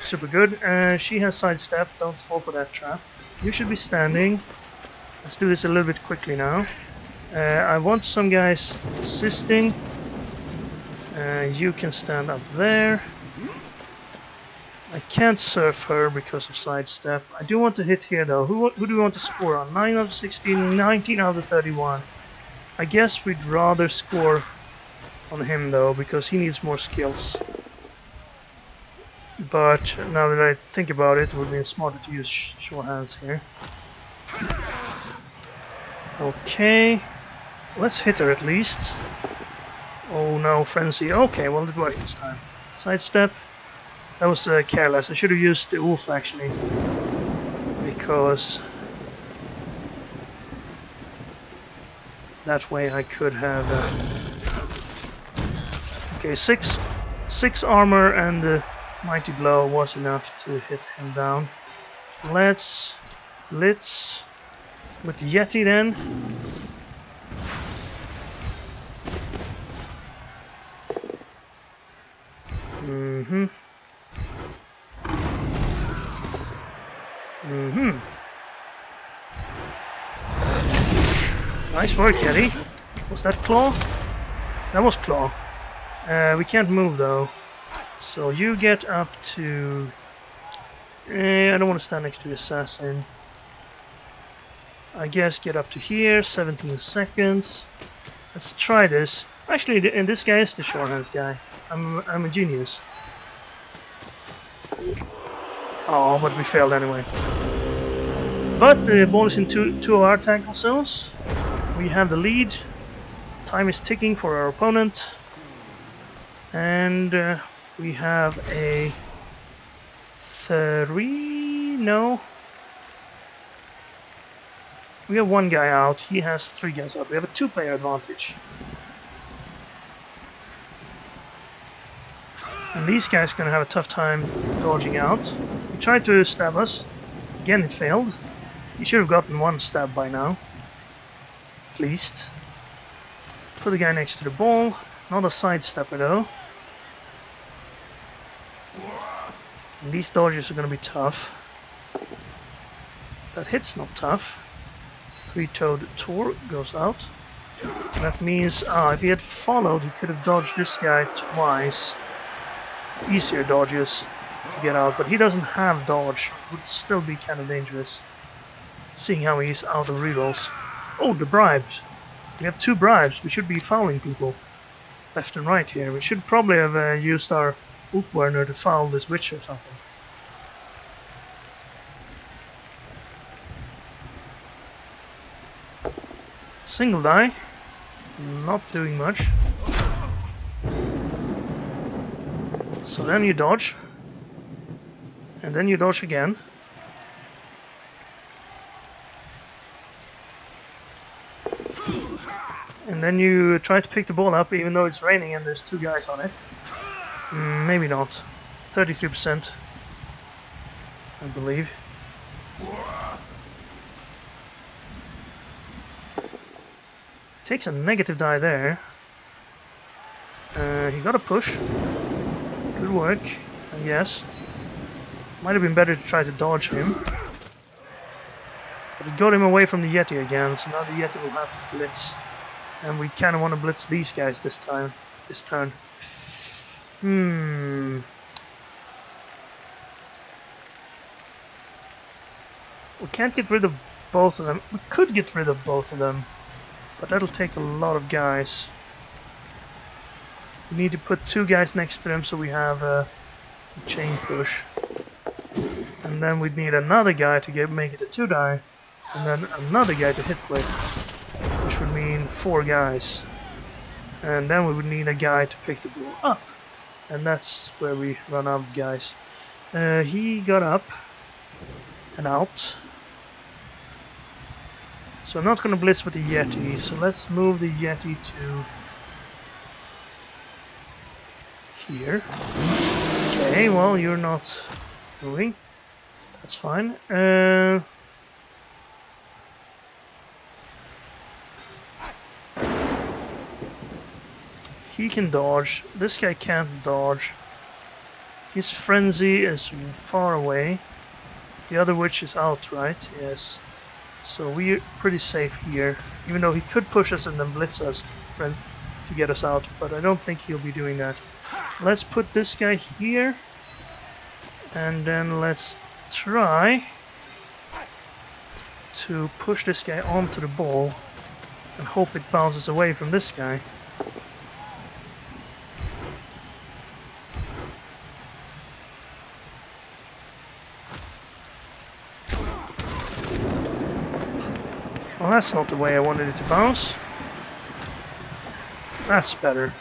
Speaker 1: super good. She has sidestep. Don't fall for that trap. You should be standing. Let's do this a little bit quickly now. I want some guys assisting. You can stand up there. I can't surf her because of sidestep. I do want to hit here though. Who do we want to score on? 9 out of 16, 19 out of 31. I guess we'd rather score on him though, because he needs more skills. But now that I think about it, it would be smarter to use sure hands here. Okay, let's hit her at least. Oh no, frenzy. Okay, well it worked this time. Sidestep. That was careless. I should have used the wolf actually, because that way I could have. Okay, six armor and the mighty blow was enough to hit him down. Let's blitz with the Yeti then. Nice work, Yeti. Was that claw? That was claw. We can't move though, so you get up to... I don't want to stand next to the assassin. I guess get up to here, 17 seconds. Let's try this. Actually, and this guy is the short hands guy. I'm a genius. Oh, but we failed anyway. But the bonus in two of our tackle zones. We have the lead. Time is ticking for our opponent. And we have a 3... no. We have one guy out, he has 3 guys out. We have a 2-player advantage. And these guys are gonna have a tough time dodging out. He tried to stab us. Again, it failed. He should have gotten one stab by now. At least. Put the guy next to the ball. Not a sidestepper though. And these dodges are gonna be tough. That hit's not tough. Three-toed Tor goes out. That means, if he had followed, he could have dodged this guy twice. Easier dodges to get out, but he doesn't have dodge. Would still be kind of dangerous, seeing how he's out of rerolls. Oh, the bribes! We have 2 bribes. We should be fouling people left and right here. We should probably have used our Ulfwerner to foul this witch or something. Single die. Not doing much. So then you dodge. And then you dodge again. And then you try to pick the ball up even though it's raining and there's 2 guys on it. Maybe not. 33%. I believe. Takes a negative die there. He got a push. Good work, I guess. Might have been better to try to dodge him. But it got him away from the Yeti again, so now the Yeti will have to blitz. And we kind of want to blitz these guys this turn. We can't get rid of both of them. We could get rid of both of them, but that'll take a lot of guys. We need to put 2 guys next to them so we have a chain push. And then we'd need another guy to make it a 2-die. And then another guy to hit with, which would mean 4 guys. And then we would need a guy to pick the ball up. And that's where we run out of guys. He got up and out. So I'm not going to blitz with the Yeti, so let's move the Yeti to here. Okay, well, you're not moving. That's fine. He can dodge. This guy can't dodge. His frenzy is far away. The other witch is out, right? Yes. So we're pretty safe here. Even though he could push us and then blitz us to get us out. But I don't think he'll be doing that. Let's put this guy here. And then let's try to push this guy onto the ball. And hope it bounces away from this guy. Well, that's not the way I wanted it to bounce. That's better.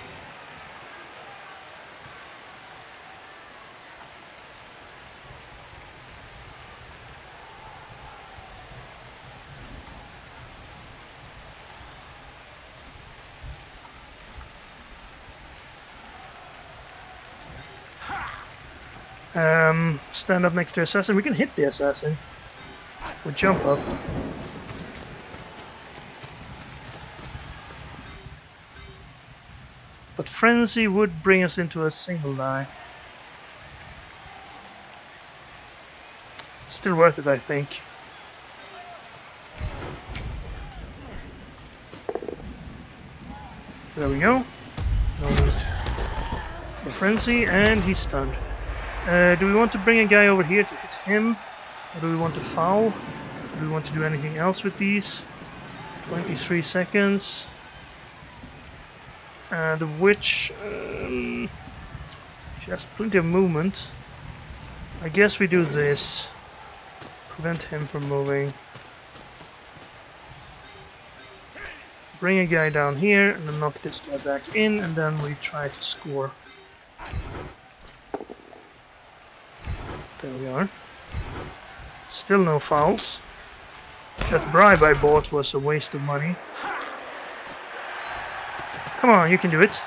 Speaker 1: Stand up next to assassin. We can hit the assassin with jump up. But frenzy would bring us into a single die. Still worth it, I think. There we go. No need for frenzy, and he's stunned. Do we want to bring a guy over here to hit him? Or do we want to foul? Do we want to do anything else with these? 23 seconds. The witch, she has plenty of movement. I guess we do this. Prevent him from moving. Bring a guy down here and then knock this guy back in, and then we try to score. There we are. Still no fouls. That bribe I bought was a waste of money. Come on, you can do it.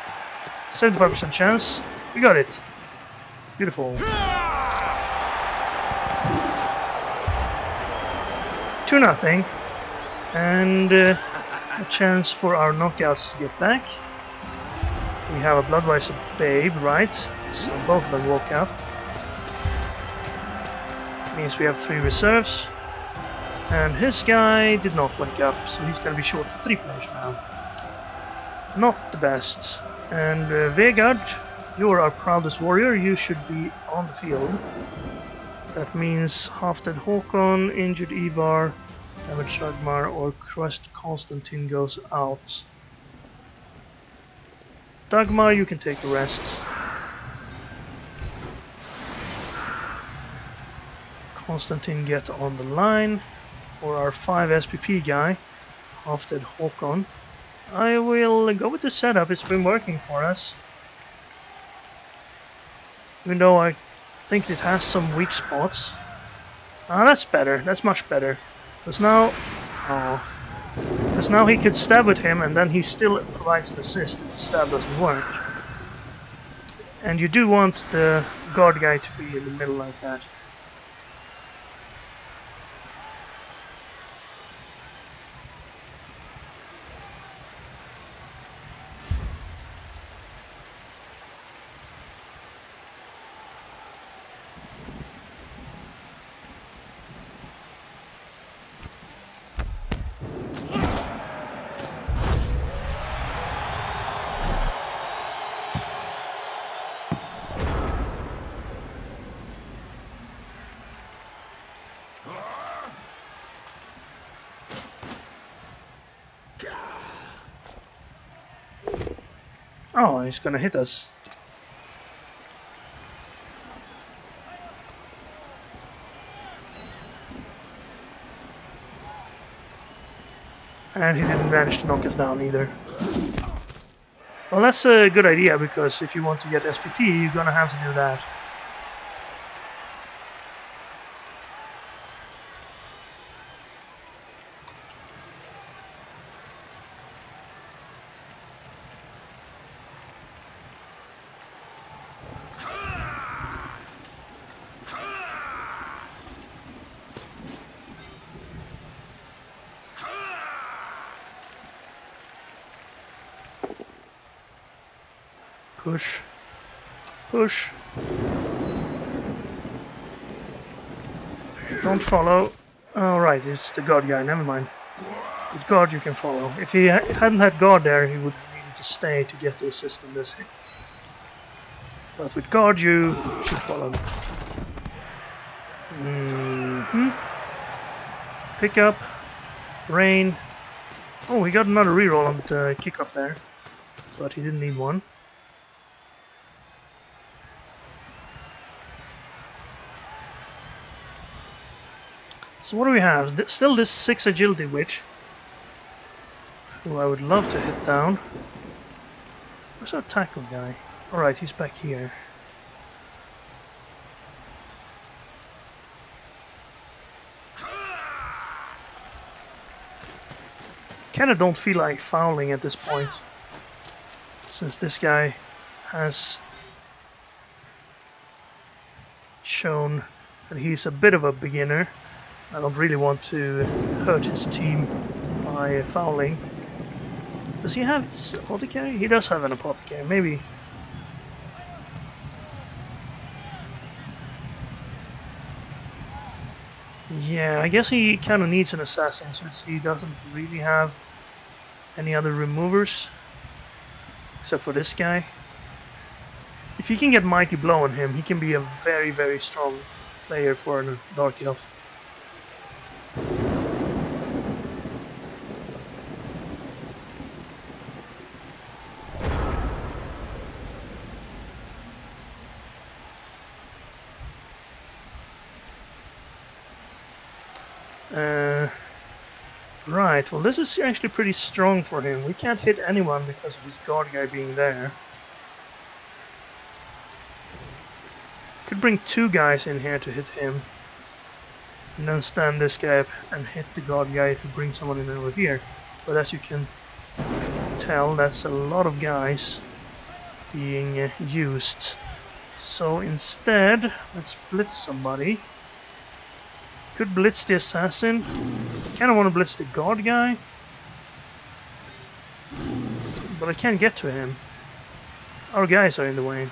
Speaker 1: 75% chance. We got it. Beautiful. 2-0. And a chance for our knockouts to get back. We have a Bloodwise Babe, right? So both of them woke up. Means we have 3 reserves. And his guy did not wake up, so he's gonna be short for 3 players now. Not the best. And Vegard, you're our proudest warrior, you should be on the field. That means half-dead Håkon, injured Ivar, damaged Ragnar, or crushed Constantine goes out. Dagmar, you can take a rest. Constantine get on the line. For our 5 SPP guy, half-dead Håkon. I will go with the setup, it's been working for us. Even though I think it has some weak spots. Ah, that's better, that's much better. Because now... oh. Because now he could stab with him and then he still provides an assist if the stab doesn't work. And you do want the guard guy to be in the middle like that. Oh, he's gonna hit us. And he didn't manage to knock us down either. Well, that's a good idea, because if you want to get SPP, you're gonna have to do that. Push. Push. Don't follow. Oh, right, it's the guard guy, never mind. With guard you can follow. If he hadn't had guard there, he would need to stay to get the assist in this hit. But with guard you should follow. Pick up. Rain. Oh, he got another reroll on the kickoff there. But he didn't need one. So what do we have? Still this 6 agility witch, who I would love to hit down. Where's our tackle guy? Alright, he's back here. Kinda don't feel like fouling at this point, since this guy has shown that he's a bit of a beginner. I don't really want to hurt his team by fouling. Does he have his apothecary? He does have an apothecary, maybe. Yeah, I guess he kind of needs an assassin since he doesn't really have any other removers. Except for this guy. If he can get Mighty Blow on him, he can be a very, very strong player for a Dark Elf. Right, well this is actually pretty strong for him. We can't hit anyone because of his guard guy being there. Could bring 2 guys in here to hit him. And then stand this guy up and hit the guard guy to bring someone in over here. But as you can tell, that's a lot of guys being used. So instead, let's blitz somebody. Could blitz the assassin. Kinda wanna blitz the guard guy. But I can't get to him. Our guys are in the way.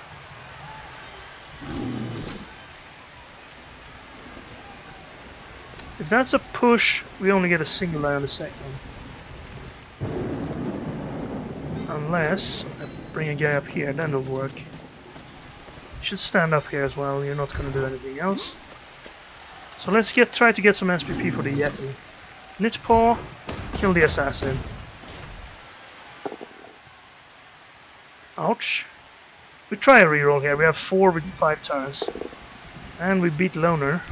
Speaker 1: If that's a push, we only get a single die on the second. Unless I bring a guy up here, then it'll work. You should stand up here as well, you're not gonna do anything else. So let's try to get some SPP for the Yeti. Knitpaw, kill the assassin. Ouch. We try a reroll here, we have 4 with 5 turns. And we beat Loner,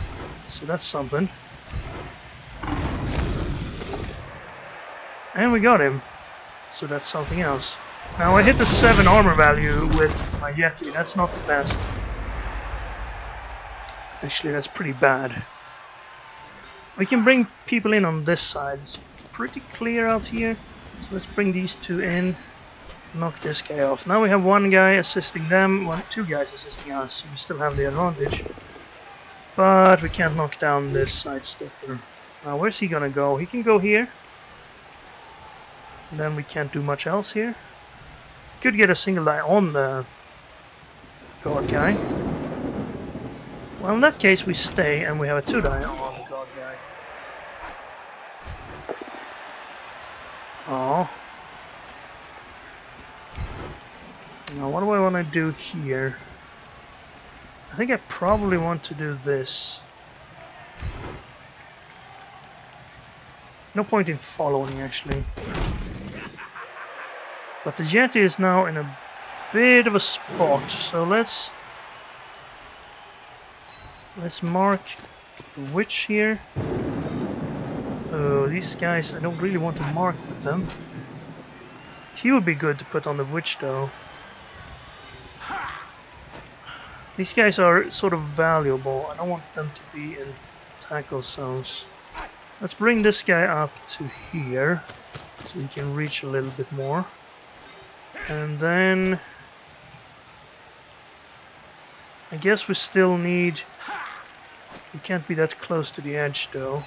Speaker 1: so that's something. And we got him, so that's something else. Now I hit the 7 armor value with my Yeti, that's not the best. Actually, that's pretty bad. We can bring people in on this side, it's pretty clear out here. So let's bring these 2 in, knock this guy off. Now we have 1 guy assisting them, 2 guys assisting us, so we still have the advantage. But we can't knock down this side stepper. Now where's he gonna go? He can go here. And then we can't do much else here. Could get a single die on the guard guy. Well, in that case we stay and we have a 2 die on the guard guy. Oh. Now what do I want to do here? I think I probably want to do this. No point in following actually. But the Yeti is now in a bit of a spot, so let's mark the witch here. Oh, these guys, I don't really want to mark with them. He would be good to put on the witch though. These guys are sort of valuable. I don't want them to be in tackle zones. Let's bring this guy up to here so he can reach a little bit more. And then I guess we still need... We can't be that close to the edge though.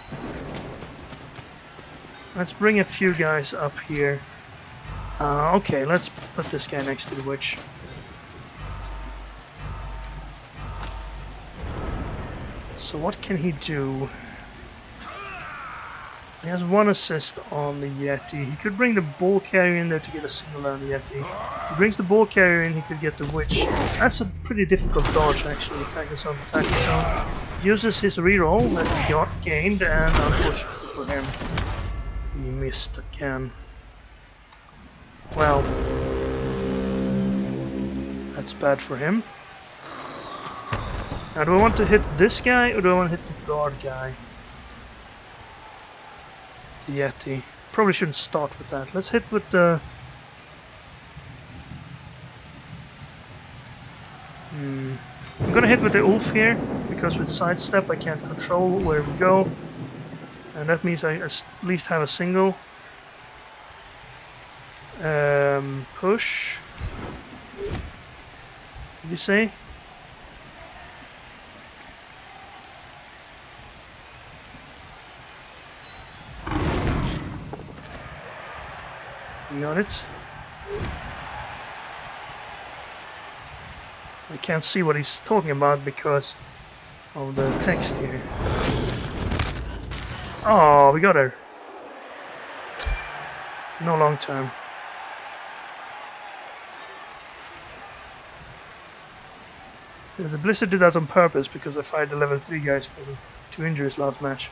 Speaker 1: Let's bring a few guys up here. Okay, let's put this guy next to the witch. So what can he do? He has 1 assist on the Yeti. He could bring the ball carrier in there to get a single on the Yeti. If he brings the ball carrier in, he could get the witch. That's a pretty difficult dodge actually. Tackle zone, tackle zone. Uses his reroll that he got gained, and unfortunately for him, he missed again. Well, that's bad for him. Now do I want to hit this guy or do I want to hit the guard guy? The Yeti. Probably shouldn't start with that. Let's hit with the... I'm gonna hit with the Ulf here, because with sidestep I can't control where we go. And that means I at least have a single. Push. Did you say? You got it? I can't see what he's talking about because of the text here. Oh, we got her. No long term. The Blizzard did that on purpose because I fired the level 3 guys for 2 injuries last match.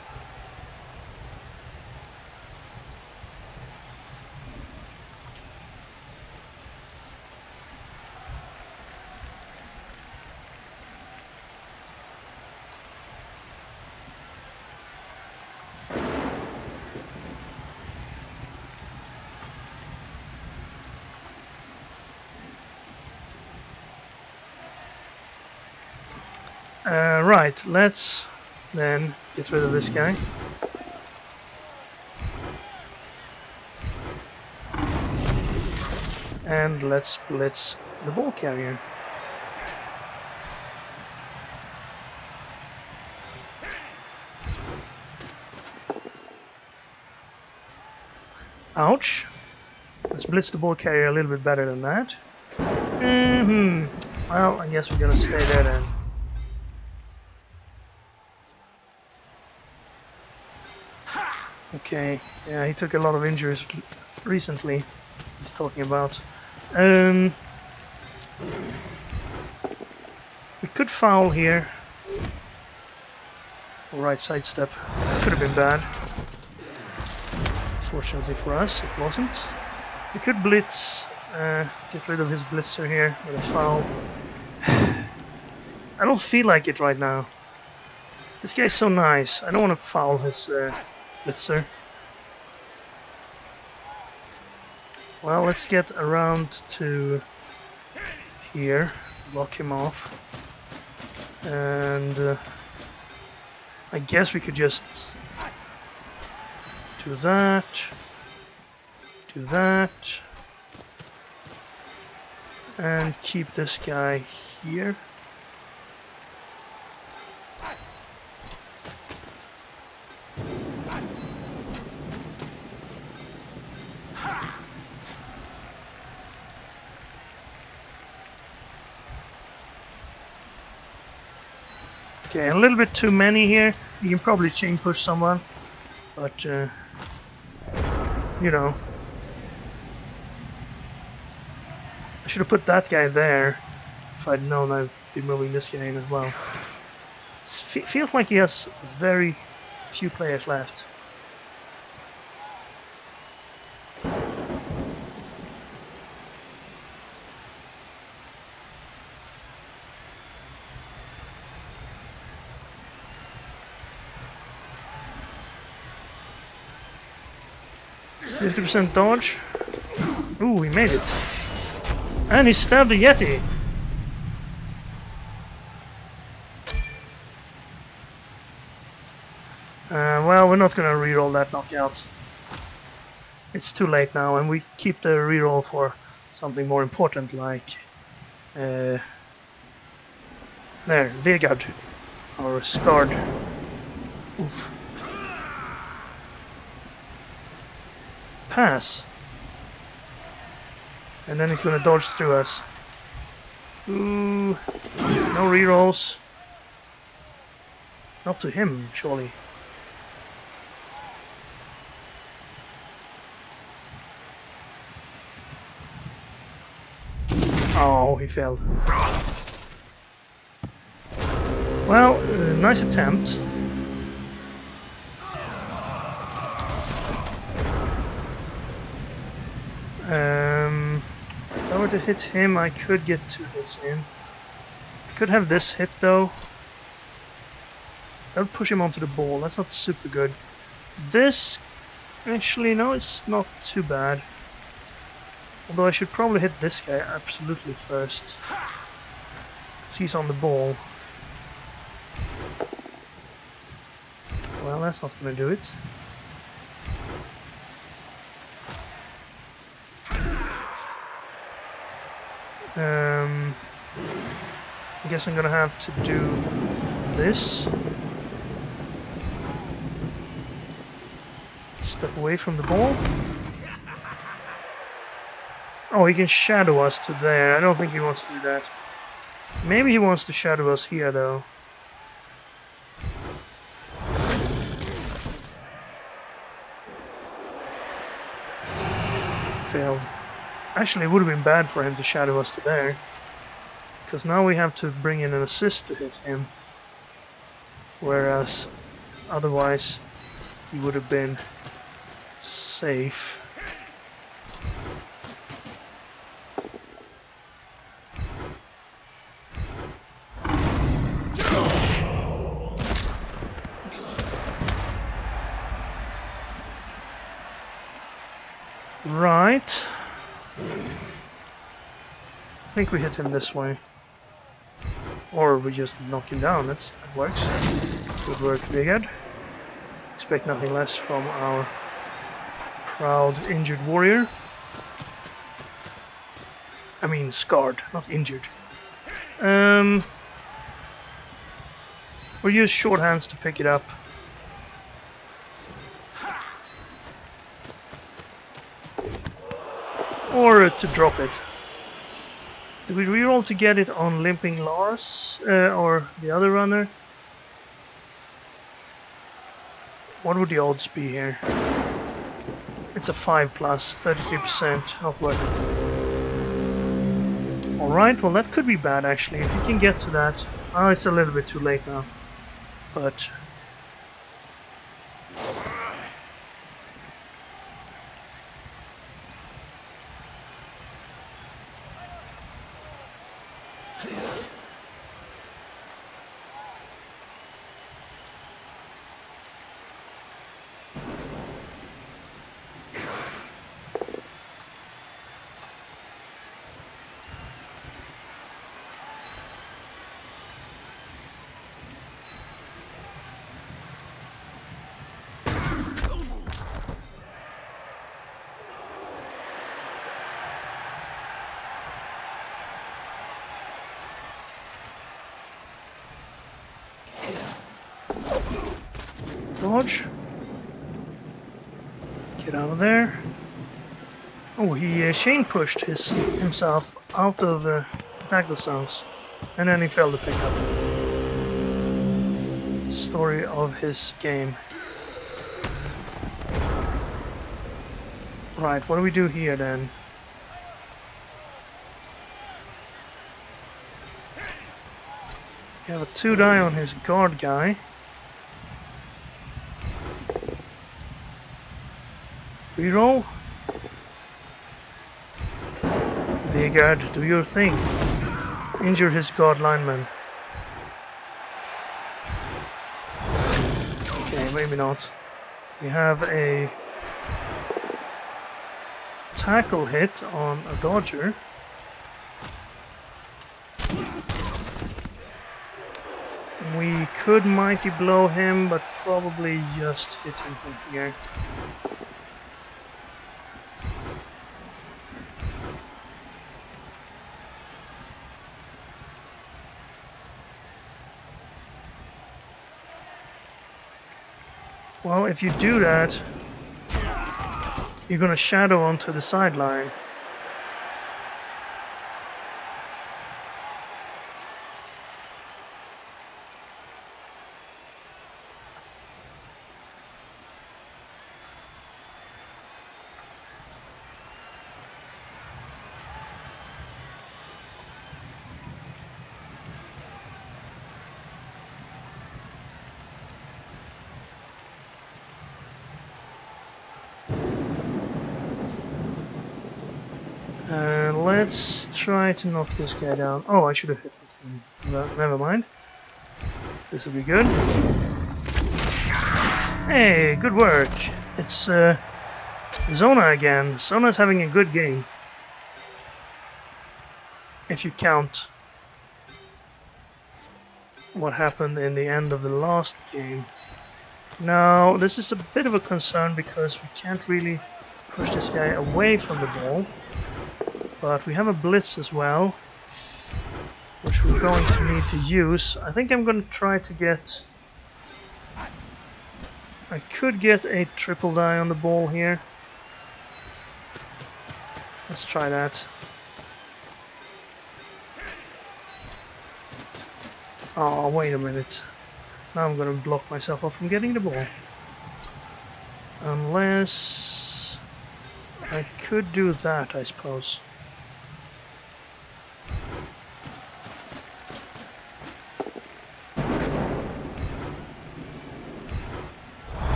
Speaker 1: Right, let's then get rid of this guy. And let's blitz the ball carrier. Ouch. Let's blitz the ball carrier a little bit better than that. Well, I guess we're gonna stay there then. Okay, yeah, he took a lot of injuries recently. He's talking about. We could foul here. Right sidestep. Could have been bad. Fortunately for us, it wasn't. We could blitz. Get rid of his blitzer here with a foul. I don't feel like it right now. This guy's so nice. I don't want to foul his blitzer. Well, let's get around to here. Block him off. And I guess we could just do that. Do that. And keep this guy here. Okay, a little bit too many here. You can probably chain push someone, but you know, I should have put that guy there if I'd known I'd be moving this guy in as well. It feels like he has very few players left. %50 dodge. Ooh, he made it. And he stabbed the Yeti. Well, we're not gonna reroll that knockout. It's too late now, and we keep the reroll for something more important, like there, Vegard or Scarred. Oof. Pass. And then he's gonna dodge through us. Ooh, no rerolls. Not to him, surely. Oh, he failed. Well, nice attempt. If I were to hit him, I could get 2 hits in. I could have this hit though. That would push him onto the ball. That's not super good. This, actually, no, it's not too bad. Although I should probably hit this guy absolutely first. Because he's on the ball. Well, that's not gonna do it. I guess I'm gonna have to do this. Step away from the ball. Oh, he can shadow us to there. I don't think he wants to do that. Maybe he wants to shadow us here, though. Failed. Actually, it would have been bad for him to shadow us to there. Because now we have to bring in an assist to hit him. Whereas, otherwise, he would have been safe. Right. I think we hit him this way. Or we just knock him down. That works. Good work, Vegard. Expect nothing less from our proud injured warrior. I mean scarred, not injured. We'll use short hands to pick it up. Or to drop it. Do we reroll to get it on Limping Lars or the other runner? What would the odds be here? It's a 5 plus, 33%, not worth it. Alright, well that could be bad actually, if we can get to that. Oh, it's a little bit too late now. But... dodge. Get out of there. Oh, he Shane pushed himself out of tackle zones, and then he failed to pick up. Story of his game. Right, what do we do here then? We have a 2 die on his guard guy. Reroll. Vigard, do your thing. Injure his guard lineman. Okay, maybe not. We have a tackle hit on a dodger. We could mighty blow him, but probably just hit him from here. Well, if you do that, you're gonna shadow onto the sideline. Let's try to knock this guy down. Oh, I should have hit him. Well, never mind. This will be good. Hey, good work. It's Zona again. Zona's having a good game. If you count what happened in the end of the last game. Now, this is a bit of a concern because we can't really push this guy away from the ball. But we have a blitz as well, which we're going to need to use. I think I'm going to try to get... I could get a triple die on the ball here. Let's try that. Oh, wait a minute. Now I'm going to block myself off from getting the ball. Unless... I could do that, I suppose.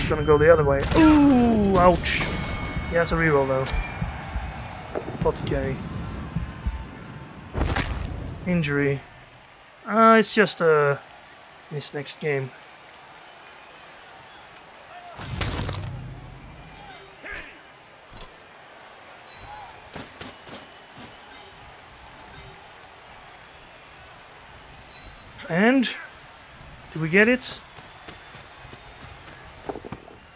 Speaker 1: Gonna go the other way. Ooh, ouch. He has a reroll though. Apothecary. Injury. It's just his next game. And do we get it?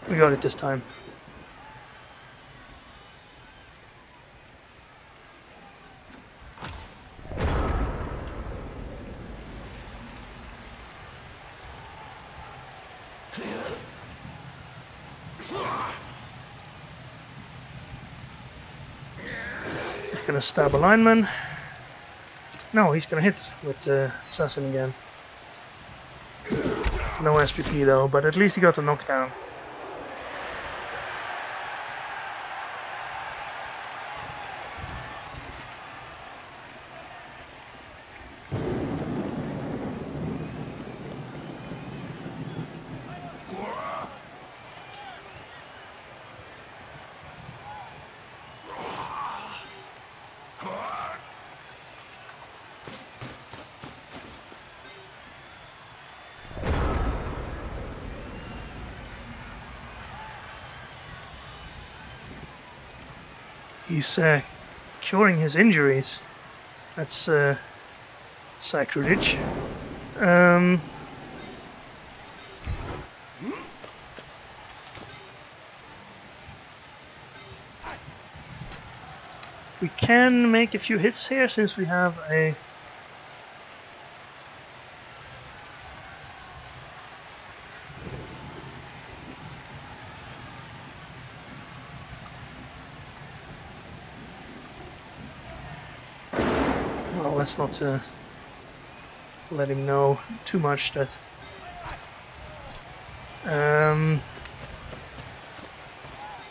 Speaker 1: We got it this time. gonna stab a lineman. No, he's gonna hit with the assassin again. No SPP though, but at least he got a knockdown. He's curing his injuries. That's sacrilege. We can make a few hits here since we have a let's not let him know too much that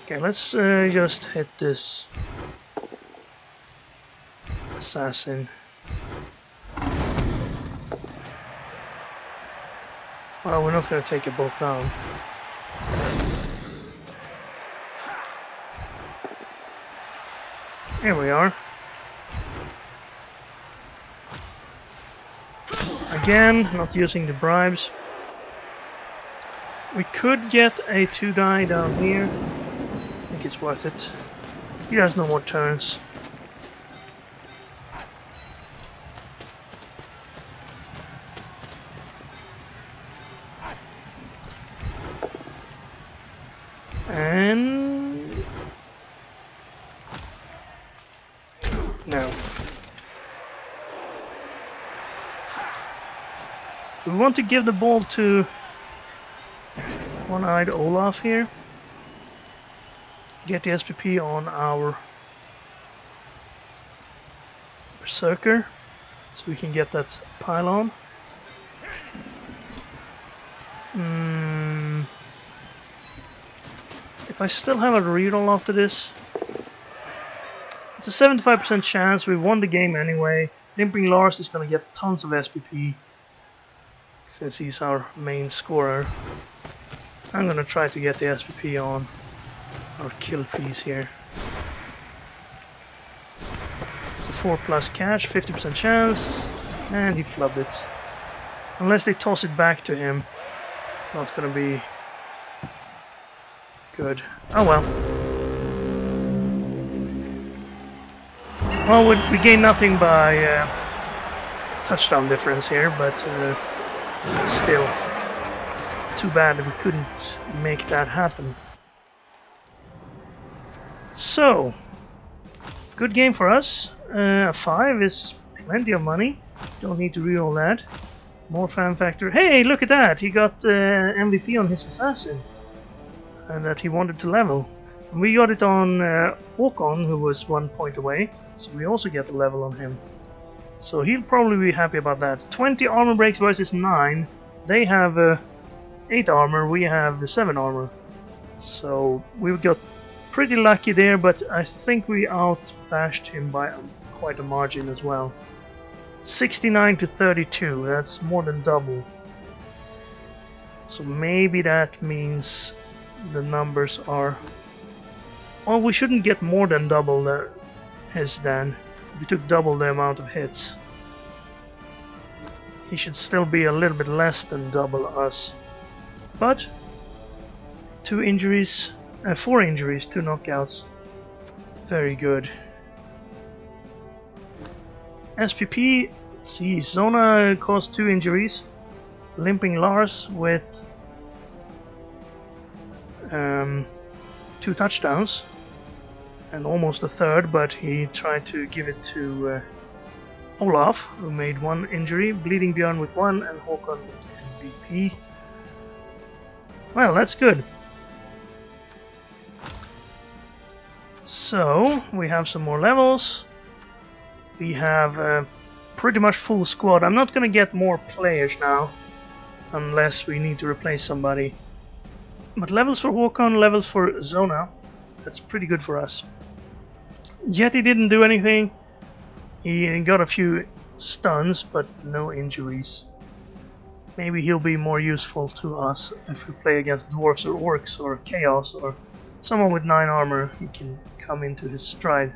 Speaker 1: okay, let's just hit this assassin. Well, we're not going to take it both down. Here we are. Again, not using the bribes. We could get a 2-die down here. I think it's worth it. He has no more turns. And no. We want to give the ball to one-eyed Olaf here. Get the SPP on our Berserker so we can get that pylon. If I still have a reroll after this, it's a 75% chance we won the game anyway. Limping Lars is going to get tons of SPP since he's our main scorer. I'm going to try to get the SPP on our kill piece here. It's a 4+ cash, 50% chance, and he flubbed it. Unless they toss it back to him, it's not going to be good. Oh well. Well, we gain nothing by touchdown difference here, but still, too bad that we couldn't make that happen. So, good game for us. 5 is plenty of money. Don't need to reroll that. More fan factor. Hey, look at that! He got MVP on his assassin. And that he wanted to level. And we got it on Håkon, who was 1 point away, so we also get the level on him. So he'll probably be happy about that. 20 armor breaks versus 9. They have 8 armor, we have 7 armor. So we got pretty lucky there, but I think we outbashed him by quite a margin as well. 69 to 32, that's more than double. So maybe that means the numbers are... Well, we shouldn't get more than double his then. If we took double the amount of hits. He should still be a little bit less than double us. But 4 injuries, 2 knockouts. Very good. SPP, see, Zona caused 2 injuries. Limping Lars with 2 touchdowns and almost a third, but he tried to give it to Olaf, who made 1 injury, Bleeding Björn with 1 and Håkon with MVP. Well, that's good. So we have some more levels. We have a pretty much full squad. I'm not gonna get more players now, unless we need to replace somebody. But levels for Håkon, levels for Zona, that's pretty good for us. Jetty didn't do anything. He got a few stuns, but no injuries. Maybe he'll be more useful to us if we play against dwarves or orcs or chaos or someone with 9 armor. He can come into his stride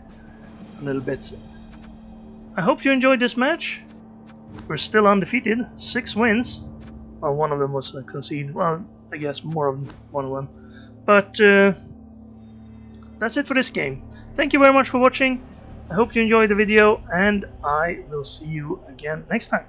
Speaker 1: a little bit. I hope you enjoyed this match. We're still undefeated, 6 wins. Well, one of them was a concede. Well, I guess more of one of them. But that's it for this game. Thank you very much for watching. I hope you enjoyed the video, and I will see you again next time.